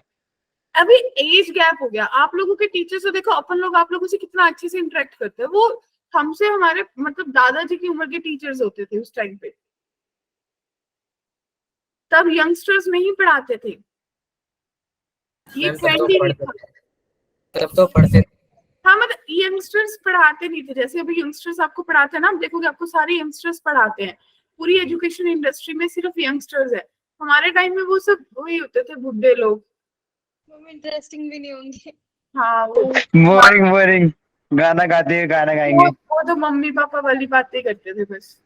अभी एज गैप हो गया, आप लोगों के टीचर से देखो, अपन लोग आप लोगों से कितना अच्छे से इंटरेक्ट करते हैं। वो हमसे हमारे मतलब दादाजी की उम्र के टीचर्स होते थे उस टाइम पे, तब यंगस्टर्स नहीं पढ़ाते थे, ये मैम ट्रेंड ही नहीं था। तब तो पढ़ते थे। हाँ, मतलब यंगस्टर्स पढ़ाते नहीं थे, जैसे अभी यंगस्टर्स आपको पढ़ाते हैं ना, आप देखोगे आपको सारे यंगस्टर्स पढ़ाते हैं। पूरी एजुकेशन इंडस्ट्री में सिर्फ यंगस्टर्स है। हमारे टाइम में वो सब वही होते थे, बुढ़े लोग। इंटरेस्टिंग भी नहीं होंगे। हाँ, वो बोरिंग बोरिंग। गाना गाते हैं, गाना गाएंगे। वो तो मम्मी पापा वाली बातें करते थे बस,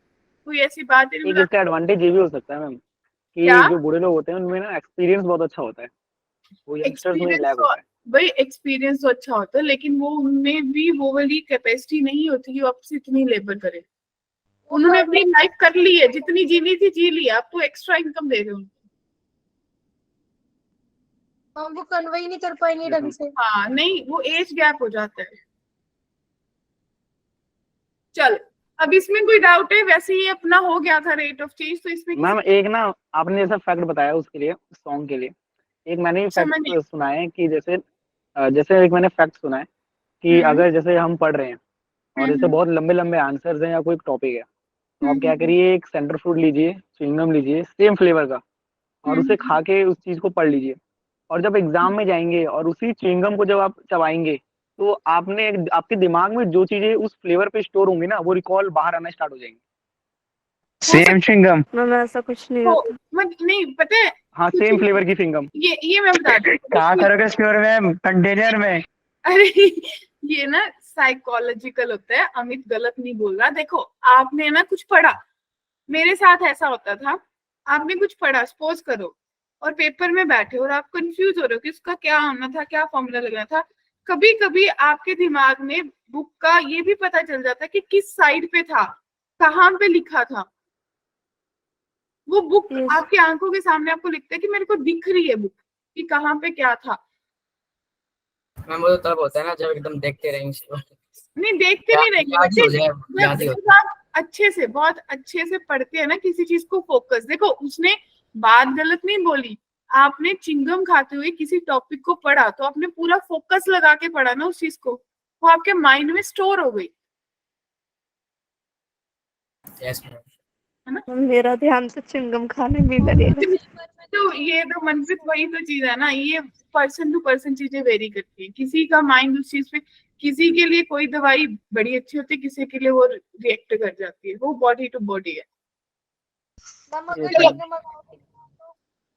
कोई ऐसी बात ही नहीं एक इसका एडवांटेज ये भी हो सकता है मैम क्या कि जो बूढ़े लोग होते हैं उनमें ना एक्सपीरियंस बहुत अच्छा होता है, वो यंगस्टर्स में एक्सपीरियंस लैग तो, होता है। भाई एक्सपीरियंस तो अच्छा होता है, लेकिन वो उनमें भी वो वाली कैपेसिटी नहीं होती कि वो आपसे इतनी लेबर करे। उन्होंने अपनी लाइफ कर ली है, जितनी जीनी थी जी ली है, आप तो एक्स्ट्रा इनकम दे रहे हो उनको। हम वो कन्वे ही नहीं कर पाएंगे ढंग से। हाँ, नहीं, वो एज गैप हो जाता है। चल, अब इसमें कोई डाउट है? वैसे ही अपना हो गया था रेट ऑफ चेंज, तो इसमें मैम एक ना आपने जैसा फैक्ट बताया उसके लिए, सॉन्ग के लिए, एक मैंने भी समझ फैक्ट सुना है कि जैसे जैसे एक मैंने फैक्ट सुना है कि हम्म अगर जैसे हम पढ़ रहे हैं और जैसे हम्म बहुत लंबे लंबे आंसर्स हैं या कोई टॉपिक है, तो आप क्या हम्म करिए, एक सेंटर फ्रूट लीजिए, च्युइंगम लीजिए सेम फ्लेवर का, और उसे हम्म खा के उस चीज को पढ़ लीजिए। और जब एग्जाम में जाएंगे और उसी च्युइंगम को जब आप चबाएंगे, तो आपने आपके दिमाग में जो चीजें उस फ्लेवर पे स्टोर होंगी ना, वो रिकॉल बाहर आना स्टार्ट हो जाएंगी। हो सेम च्युइंगम। मैम ऐसा कुछ नहीं सकता होता। मत नहीं पता है हाँ कुछ। सेम फ्लेवर की च्युइंगम। ये मैं बताती कहाँ हूँ। करोगे स्टोर में, कंटेनर में? अरे, ये ना साइकोलॉजिकल होता है, अमित गलत नहीं बोल रहा। देखो, आपने ना कुछ पढ़ा, मेरे साथ ऐसा होता था, आपने कुछ पढ़ा सपोज करो, और पेपर में बैठे और आप कंफ्यूज हो रहे हो कि उसका क्या होना था, क्या फॉर्मूला लगना था। कभी कभी आपके दिमाग में बुक का ये भी पता चल जाता है कि किस साइड पे था, कहाँ पे लिखा था। वो बुक Yes. आपकी आंखों के सामने आपको लिखता है कि मेरे को दिख रही है बुक कि कहाँ पे क्या था। मैम वो तो तब होता है ना जब एकदम देखते रहेंगे। नहीं, देखते नहीं रहेंगे याद ही हो जाए, बच्चे। याद ही हो जब आप अच्छे से, बहुत अच्छे से पढ़ते हैं ना किसी चीज को, फोकस, देखो उसने बात गलत नहीं बोली। आपने चिंगम खाते हुए किसी टॉपिक को पढ़ा तो आपने पूरा फोकस लगा के पढ़ा ना उस चीज को, वो आपके माइंड में स्टोर हो गई, यस मैम। है ना। मेरा ध्यान तो चिंगम खाने में लगेगा। तो ये तो मनप्रीत वही तो चीज है ना, ये पर्सन टू पर्सन चीजें वेरी करती है। किसी का माइंड उस चीज पे, किसी के लिए कोई दवाई बड़ी अच्छी होती है, किसी के लिए वो रिएक्ट कर जाती है, वो बॉडी टू बॉडी है।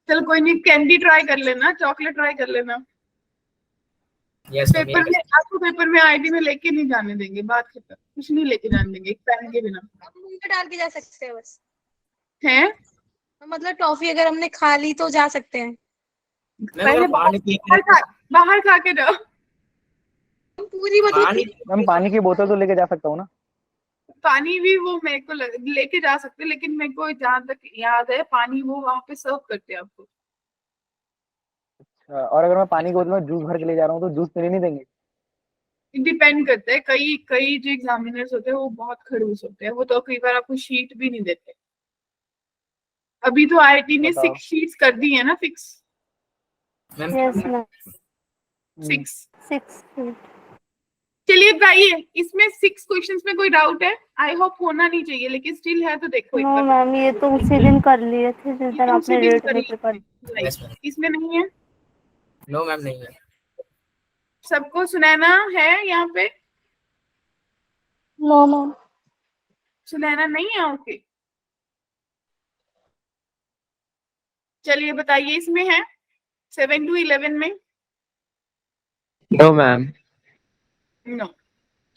चल कोई नहीं, कैंडी ट्राई कर लेना, चॉकलेट ट्राई कर लेना। Yes ma'am. पेपर में आपको पेपर में आईडी में लेके नहीं जाने देंगे, बात खत्म, कुछ नहीं लेके जाने देंगे एक पेन के बिना। मुंह में डाल के जा सकते हैं बस। हैं? मतलब टॉफी अगर हमने खा ली तो जा सकते हैं। मैम पहले अगर पानी पी के बाहर खा के जाओ। पूरी मतलब पानी मैम पानी की बोतल तो लेके जा सकता हूँ ना? पानी भी वो मेरे को लेके जा सकते, लेकिन मेरे को जहाँ तक याद है पानी वो वहां पे सर्व करते हैं आपको। और अगर मैं पानी की बोतल में जूस भर के ले जा रहा हूँ तो जूस पीने नहीं देंगे? डिपेंड करता है, कई कई जो एग्जामिनर्स होते हैं वो बहुत खड़ूस होते हैं, वो तो कई बार आपको शीट भी नहीं देते। अभी तो आईआईटी ने बताओ। 6 शीट्स कर दी है ना, फिक्स मैम। Yes ma'am. 6। 6 चलिए बताइए, इसमें 6 क्वेश्चंस में कोई डाउट है? आई होप होना नहीं चाहिए, लेकिन स्टिल है तो देखो एक नो बार। मैम, ये तो उसी दिन कर लिए थे जिस ये दिन तो उसी आपने दिन रेट कर लेके कर। लिए। Yes ma'am. इसमें नहीं है? नो मैम नहीं है। सबको सुनैना है यहाँ पे? No ma'am. सुनैना नहीं है? ओके, चलिए बताइए, इसमें है 7 to 11 में नो मैम। नो।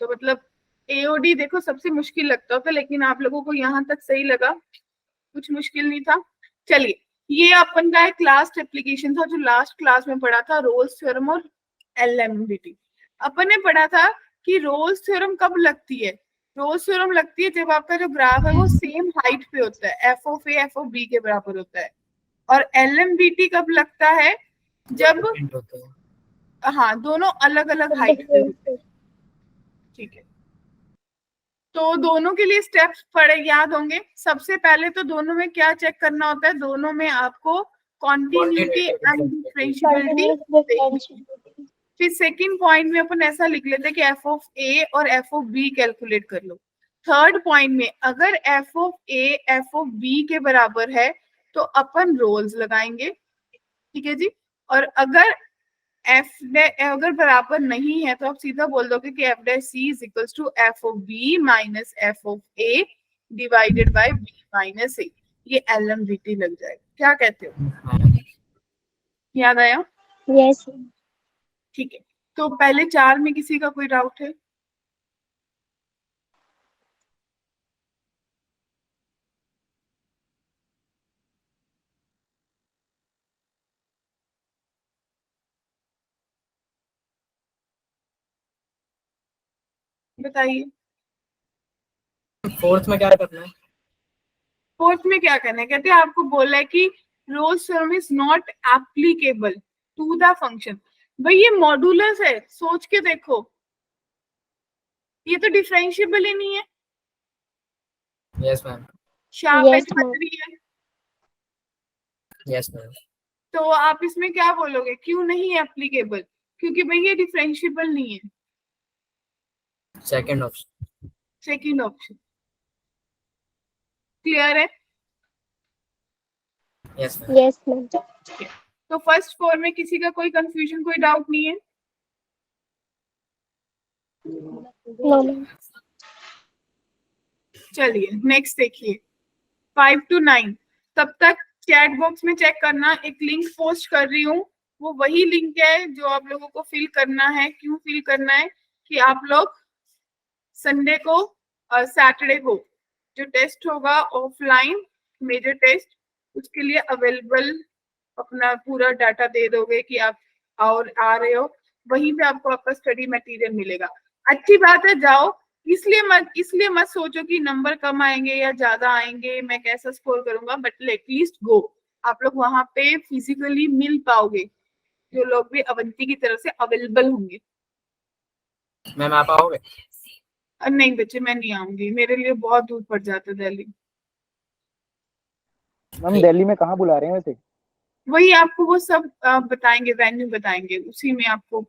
तो मतलब एओडी देखो सबसे मुश्किल लगता था, लेकिन आप लोगों को यहाँ तक सही लगा, कुछ मुश्किल नहीं था। चलिए, ये अपन का एक लास्ट एप्लीकेशन था जो लास्ट क्लास में पढ़ा था, रोल्स थ्योरम और एलएमबीटी। अपन ने पढ़ा था कि रोल्स थ्योरम कब लगती है। रोल्स थ्योरम लगती है जब आपका जो ग्राफ है वो सेम हाइट पे होता है, F of A F of B के बराबर होता है। और एलएमबीटी कब लगता है, जब डिफरेंट होते हैं। हाँ दोनों अलग अलग हाइट पे होते हैं। ठीक है, तो दोनों के लिए स्टेप्स पढ़े याद होंगे। सबसे पहले तो दोनों में क्या चेक करना होता है, दोनों में आपको कॉन्टिन्यूटी एंड डिफरेंशियबिलिटी। फिर सेकंड पॉइंट में अपन ऐसा लिख लेते हैं कि एफ ऑफ ए और एफ ऑफ बी कैलकुलेट कर लो। थर्ड पॉइंट में अगर F of A F of B के बराबर है तो अपन रोल्स लगाएंगे, ठीक है जी। और अगर अगर बराबर नहीं है तो आप सीधा बोल दोगे कि f dash c is equals to f of b minus f of a divided by b minus a. ये एलएमबीटी लग जाएगा। क्या कहते हो, याद आया? यस। ठीक है, तो पहले 4 में किसी का कोई डाउट है? बताइए। फोर्थ में क्या करना है? फोर्थ में क्या करना है, कहते हैं आपको बोला है कि Rolle's theorem is not applicable to the function. भाई ये मॉडुलस है, सोच के देखो, ये तो डिफरेंशिएबल ही नहीं है। Yes ma'am. Sharp Yes, edge बन ma'am. रही है, यस मैम। तो आप इसमें क्या बोलोगे, क्यों नहीं एप्लीकेबल? क्योंकि भाई ये डिफरेंशिएबल नहीं है। Second option. Second option clear है? Yes ma'am. Yes, ma'am. तो फर्स्ट 4 में किसी का कोई कंफ्यूजन, कोई डाउट नहीं है? No, ma'am. चलिए नेक्स्ट देखिए, 5 to 9। तब तक चैट बॉक्स में चेक करना, एक लिंक पोस्ट कर रही हूँ, वो वही लिंक है जो आप लोगों को फिल करना है। क्यों फिल करना है कि आप लोग संडे को और सैटरडे को जो टेस्ट होगा ऑफलाइन मेजर टेस्ट, उसके लिए अवेलेबल अपना पूरा डाटा दे दोगे कि आप और आ रहे हो, वहीं पे आपको आपका स्टडी मटेरियल मिलेगा। अच्छी बात है, जाओ। इसलिए मत सोचो कि नंबर कम आएंगे या ज्यादा आएंगे, मैं कैसा स्कोर करूंगा, बट एटलीस्ट गो। आप लोग वहां पे फिजिकली मिल पाओगे, जो लोग भी अवंती की तरफ से अवेलेबल होंगे। मैम आप आओगे? नहीं बच्चे, मैं नहीं आऊंगी, मेरे लिए बहुत दूर पड़ जाता है दिल्ली। मैम दिल्ली में कहाँ बुला रहे हैं वैसे? वही आपको वो सब बताएंगे, वेन्यू बताएंगे, उसी में आपको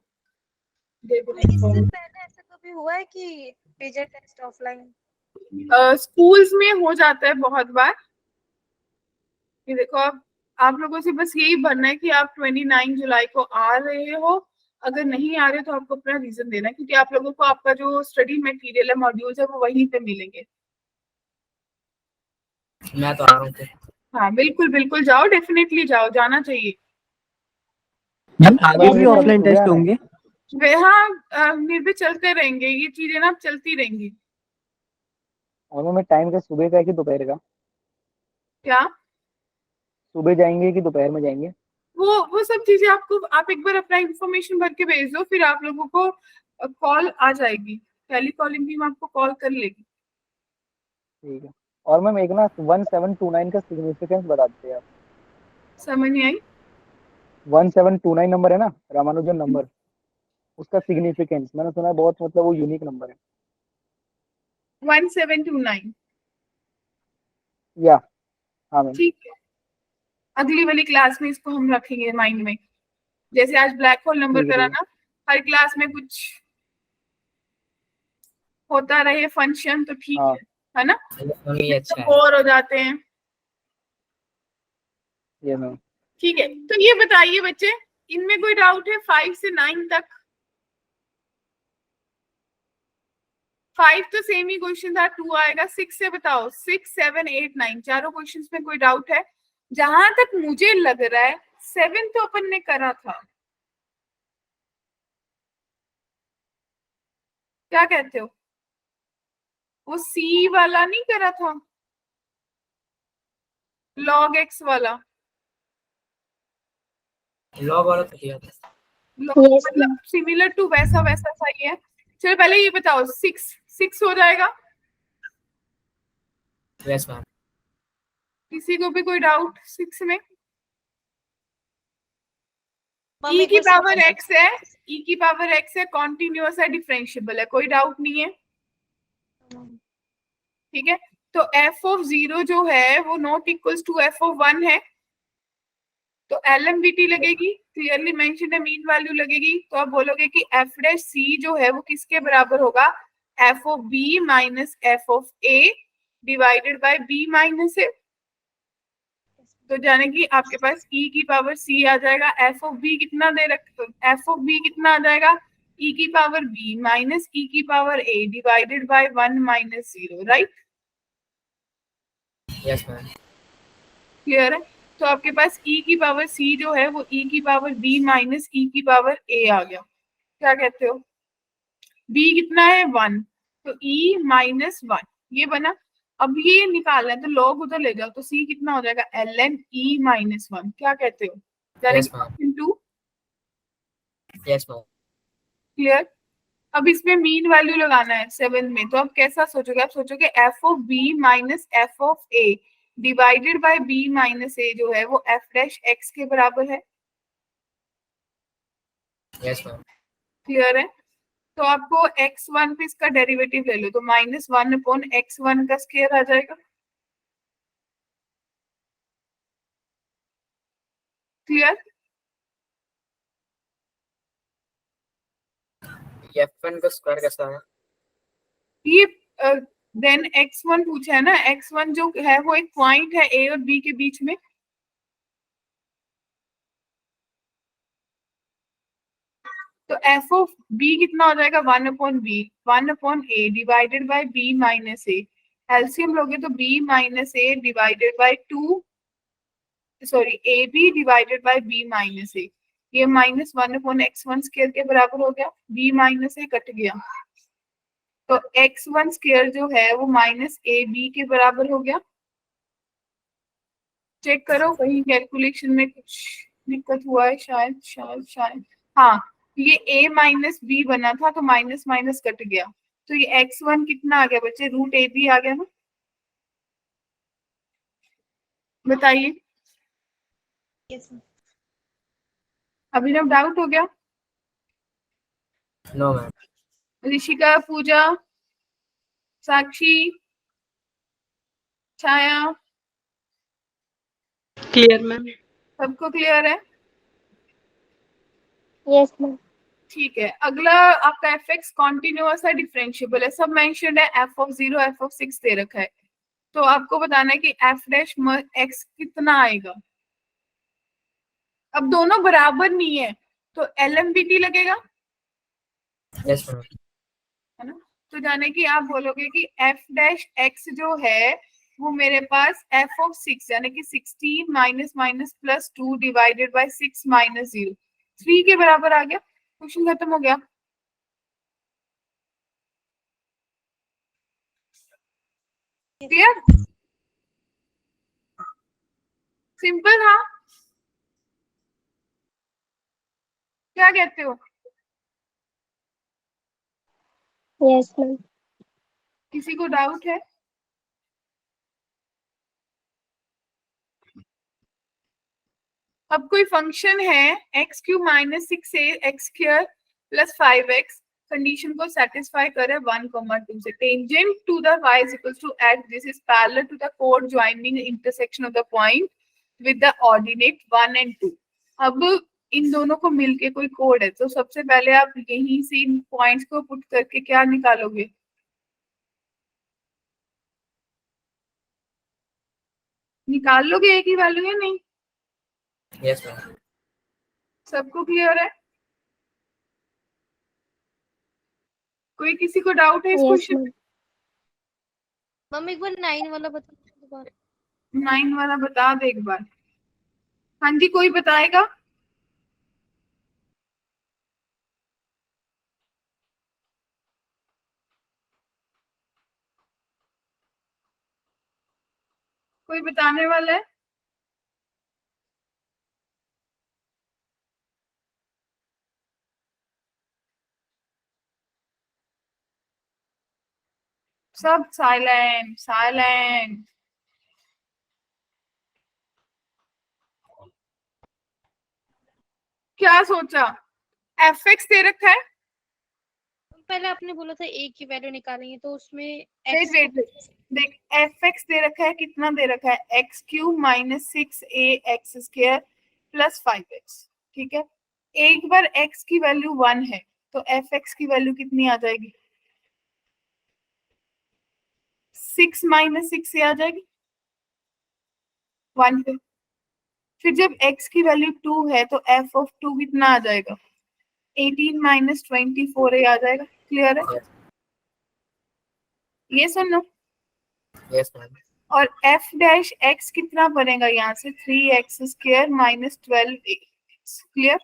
दे इससे देंगे। पहले ऐसा कभी हुआ है कि मेजर टेस्ट ऑफलाइन? स्कूल्स में हो जाता है बहुत बार। ये देखो, आप लोगों से बस यही भरना है कि आप 29 जुलाई को आ रहे हो। अगर नहीं आ रहे तो आपको अपना रीजन देना है, क्योंकि आप लोगों को आपका जो स्टडी मटेरियल है, मॉड्यूल्स है, वो वहीं पे मिलेंगे। मैं तो आ रहा हूँ फिर। हाँ बिल्कुल बिल्कुल, जाओ, डेफिनेटली जाओ, जाना चाहिए। मैम आगे भी Yes, ma'am. ऑफलाइन टेस्ट होंगे? हाँ निर्भय चलते रहेंगे, ये चीजें ना चलती रहेंगी। और मैं टाइम का सुबह का है कि दोपहर का? क्या? सुबह जाएंगे कि दोपहर में जाएंगे? वो सब चीजें आपको, आप एक बार अपना इंफॉर्मेशन भर के भेज दो, फिर आप लोगों को कॉल आ जाएगी, टेली कॉलिंग टीम आपको कॉल कर लेगी। ठीक है। और मैम एक ना 1729 का सिग्निफिकेंस बता दीजिए आप। समझ नहीं आई? 1729 नंबर है ना, रामानुजन नंबर, उसका सिग्निफिकेंस मैंने सुना है बहुत, मतलब वो यूनिक नंबर है। 1729, या हाँ मैम। ठीक है। अगली वाली क्लास में इसको हम रखेंगे माइंड में, जैसे आज ब्लैक होल नंबर ठीक है, करा ठीक ना, हर क्लास में कुछ होता रहे फंक्शन, तो ठीक हाँ। है ना? मम्मी तो अच्छा है। बोर हो जाते हैं। ये मैम। ठीक है, तो ये बताइए बच्चे, इनमें कोई डाउट है 5 से 9 तक? 5 तो सेम ही क्वेश्चन था, 2 आएगा। 6 से बताओ, 6 7 8 9 चारों क्वेश्चंस में कोई डाउट है? जहां तक मुझे लग रहा है 7 तो अपन ने करा था। क्या कहते हो? वो सी वाला नहीं करा था, log x वाला? लॉग वाला तो किया था। Yes, मतलब सिमिलर टू वैसा वैसा सा ही है। चलो पहले ये बताओ, 6 हो जाएगा? Yes ma'am. किसी को भी कोई डाउट 6 में? मैम e एक की बार पावर x है, e की पावर x है, कॉन्टिन्यूअस है, डिफरेंशिएबल है, कोई डाउट नहीं है, ठीक है। तो f ऑफ 0 जो है वो not equals to f of 1 है, तो LMVT लगेगी, क्लियरली मेंशन है, मीन वैल्यू लगेगी। तो आप बोलोगे कि f डैश c जो है वो किसके बराबर होगा? f of b minus f of a divided by b minus a। तो जाने कि आपके पास e की पावर c आ जाएगा, f ऑफ b कितना दे रखा, f ऑफ b कितना आ जाएगा? e की पावर b माइनस e की power a divided bye 1 minus 0, right? Yes ma'am. Clear है? तो आपके पास e की पावर c जो है वो e की पावर b माइनस e की पावर a आ गया। क्या कहते हो? b कितना है? 1, तो e माइनस 1 ये बना। अब ये निकालना है तो log उधर ले जाओ, तो c कितना हो जाएगा? ln e minus 1। क्या कहते हो? Yes, ma'am. Into, yes ma'am. Clear? अब इसमें मीन वैल्यू लगाना है 7 में, तो आप कैसा सोचोगे? आप सोचोगे f of b minus f of a divided by b minus a जो है वो f डैश x के बराबर है। Yes ma'am. क्लियर है? तो आपको x1 पे इसका डेरिवेटिव ले लो, तो माइनस 1 अपॉन x1 का स्क्वायर आ जाएगा। क्लियर? f1 का स्क्वायर कैसा है? ये देन x1 पूछा है ना, x1 जो है वो एक पॉइंट है a और b के बीच में। तो f ऑफ b कितना हो जाएगा? 1 upon b, 1 upon a divided by b minus a। LCM लोगे तो b minus a divided by 2, sorry a b divided by b minus a. ये माइनस 1 अपॉन x1 स्क्वायर के बराबर हो गया, b माइनस ए कट गया, तो x1 स्क्वायर जो है वो माइनस ए बी के बराबर हो गया। चेक करो कहीं कैलकुलेशन में कुछ दिक्कत हुआ है, शायद शायद शायद। हाँ, ये a माइनस बी बना था तो माइनस माइनस कट गया, तो ये x1 कितना आ गया बच्चे? रूट ए बी आ गया ना? बताइए, यस मैम। अभिनव डाउट हो गया? No ma'am. Rishika, Puja, Sakshi, Chhaya, clear ma'am. सबको क्लियर है? yes, ma'am. ठीक है। अगला आपका एफ एक्स कॉन्टिन्यूअस है, डिफरेंशिएबल है, सब मेंशन्ड है, एफ ऑफ 0 एफ ऑफ 6 दे रखा है। तो आपको बताना है कि एफ डैश एक्स कितना आएगा। अब दोनों बराबर नहीं है तो LMVT लगेगा, यस मैम। है ना? तो जाने कि आप बोलोगे कि एफ डैश एक्स जो है वो मेरे पास एफ ऑफ 6 यानी कि 16 minus minus plus 2 divided by 6 minus 0 3 के बराबर आ गया। क्वेश्चन खत्म हो गया। क्लियर? सिंपल था। क्या कहते हो? Yes, ma'am. किसी को डाउट है? अब कोई फंक्शन है x cube minus 6 x square plus 5x, condition को सेटिस्फाई करे 1,2 से, tangent to the y is equals to x, this is parallel to the chord joining the intersection of the point with the ordinate 1 and 2। अब इन दोनों को मिलके कोई कोड है, तो सबसे पहले आप यहीं से इन पॉइंट्स को पुट करके क्या निकालोगे? निकाल लोगे एक ही वैल्यू है नहीं? Yes ma'am. सबको क्लियर है? कोई किसी को डाउट है इस Yes, क्वेश्चन? ma'am. मैम एक बार 9 वाला बता दोबारा। 9 वाला बता दे एक बार। हाँ जी, कोई बताएगा? कोई बताने वाला है? सब साइलेंट साइलेंट। क्या सोचा? एफ एक्स दे रखा है। पहले आपने बोला था ए की वैल्यू निकालेंगे तो उसमें वेट वेट देख, एफ एक्स दे रखा है, कितना दे रखा है? X cube minus 6a x square plus 5x। ठीक है, एक बार x की वैल्यू 1 है तो एफ एक्स की वैल्यू कितनी आ जाएगी? 6 माइनस 6 से आ जाएगी 1 पे। फिर जब x की वैल्यू 2 है तो f ऑफ 2 कितना आ जाएगा? 18 माइनस 24a आ जाएगा। क्लियर है? ये सुनो। Yes ma'am. और f डैश x कितना बनेगा यहाँ से? 3x square minus 12a। Clear?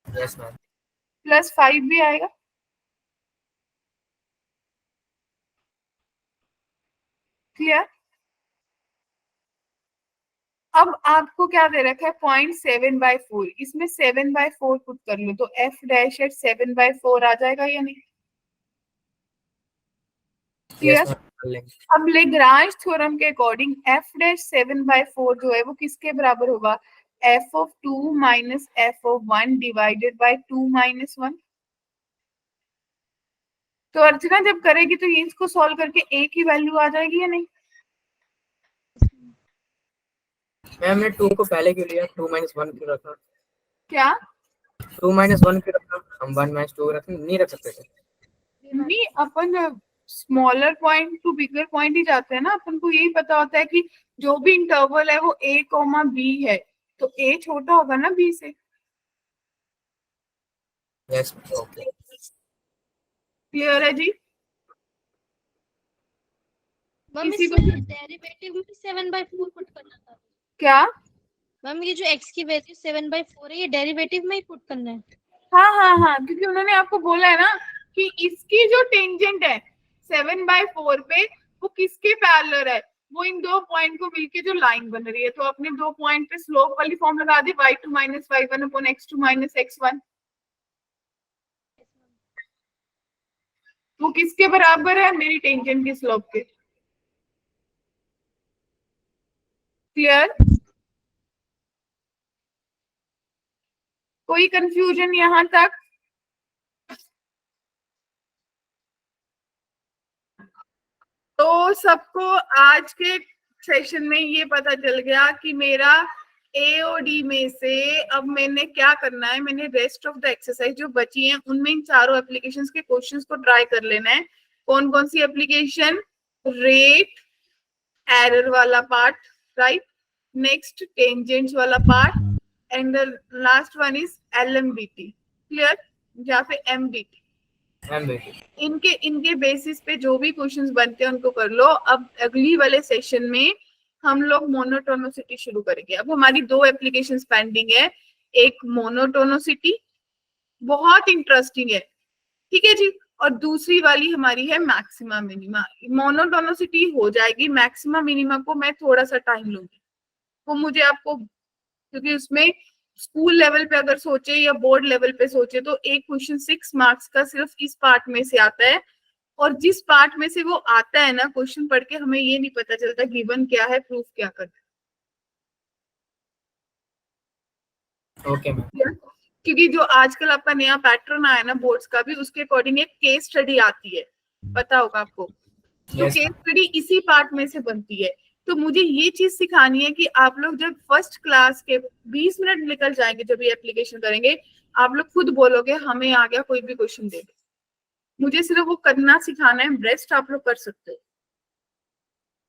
Yes ma'am. Plus 5 भी आएगा। क्लियर? अब आपको क्या दे रखा है? 0.7/4। इसमें 7/4 पुट कर लो तो f डैश एट 7/4 आ जाएगा या नहीं? Yes clear? मैम, कर लेंगे। अब लेग्रांज थ्योरम के अकॉर्डिंग f डैश 7/4 जो है वो किसके बराबर होगा? f of 2 minus f of 1 divided by 2 minus 1। तो अर्चना जब करेगी तो ये इसको सॉल्व करके a की वैल्यू आ जाएगी या नहीं? मैम ने 2 को पहले क्यों लिया? 2 माइनस 1 क्यों रखा? क्या 2 माइनस 1 क्यों रखा? हम 1 माइनस 2 रख नहीं रख सकते थे? नहीं, अपन स्मॉलर पॉइंट टू बिगर पॉइंट ही जाते हैं ना। अपन को यही पता होता है कि जो भी इंटरवल है वो a कॉमा b है तो a छोटा होगा ना b से। Yes okay. क्लियर है जी? मैम किसी को इसमें डेरिवेटिव में 7/4 पुट करना था। क्या? मैम ये जो x की वैल्यू 7/4 है ये डेरिवेटिव में ही पुट करना है। हाँ हाँ हाँ, क्योंकि उन्होंने आपको बोला है ना कि इसकी जो टेंजेंट है 7/4 पे वो किसके पैरेलल है? वो इन दो पॉइंट को मिलके जो लाइन बन रही है। तो अपने दो पॉइंट पे स्लोप वाली फॉर्म लगा दी, y2 minus y1 upon x2 minus x1। वो किसके बराबर है? मेरी टेंजेंट की स्लोप के। क्लियर? कोई कंफ्यूजन यहाँ तक? तो सबको आज के सेशन में ये पता चल गया कि मेरा ए और डी में से अब मैंने क्या करना है। मैंने रेस्ट ऑफ द एक्सरसाइज जो बची हैं उनमें इन चारों एप्लीकेशंस के क्वेश्चंस को ट्राई कर लेना है। कौन कौन सी एप्लीकेशन? रेट, एरर वाला पार्ट, राइट, नेक्स्ट टेंजेंट्स वाला part, and the last one is LMDT। Clear? या फिर MDT। मैम बेटी इनके बेसिस पे जो भी क्वेश्चंस बनते हैं उनको कर लो। अब अगली वाले सेशन में हम लोग मोनोटोनोसिटी शुरू करेंगे। अब हमारी दो एप्लीकेशंस पेंडिंग है। एक मोनोटोनोसिटी बहुत इंटरेस्टिंग है, ठीक है जी, और दूसरी वाली हमारी है मैक्सिमा मिनिमा। मोनोटोनोसिटी हो जाएगी, मैक्सिमा मिनिमा को मैं थोड़ा सा टाइम लूंगी। वो मुझे आपको, क्योंकि उसमें स्कूल लेवल पे अगर सोचे या बोर्ड लेवल पे सोचे तो एक क्वेश्चन 6 मार्क्स का सिर्फ इस पार्ट में से आता है। और जिस पार्ट में से वो आता है ना, क्वेश्चन पढ़ के हमें ये नहीं पता चलता गिवन क्या है, प्रूफ क्या करना ओके मैम। है। क्योंकि जो आजकल आपका नया पैटर्न आया ना बोर्ड्स का भी, उसके अकॉर्डिंग एक केस स्टडी आती है, पता होगा आपको। तो Yes, केस स्टडी इसी पार्ट में से बनती है। तो मुझे ये चीज सिखानी है कि आप लोग जब फर्स्ट क्लास के 20 मिनट निकल जाएंगे जब ये एप्लीकेशन करेंगे, आप लोग खुद बोलोगे हमें आ गया, कोई भी क्वेश्चन दे दे। मुझे सिर्फ वो करना सिखाना है, रेस्ट आप लोग कर सकते हो।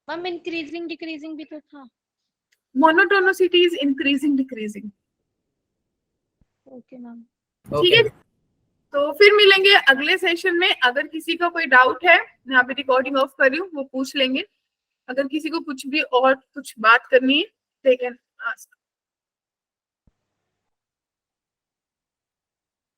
मैम इंक्रीजिंग डिक्रीजिंग भी तो था। Monotonicity is increasing decreasing. Okay ma'am. ठीक है, तो फिर मिलेंगे अगले सेशन में। अगर किसी का कोई डाउट है, यहाँ पे रिकॉर्डिंग ऑफ कर रही हूँ, वो पूछ लेंगे। अगर किसी को कुछ भी और कुछ बात करनी है, दे कैन आस्क।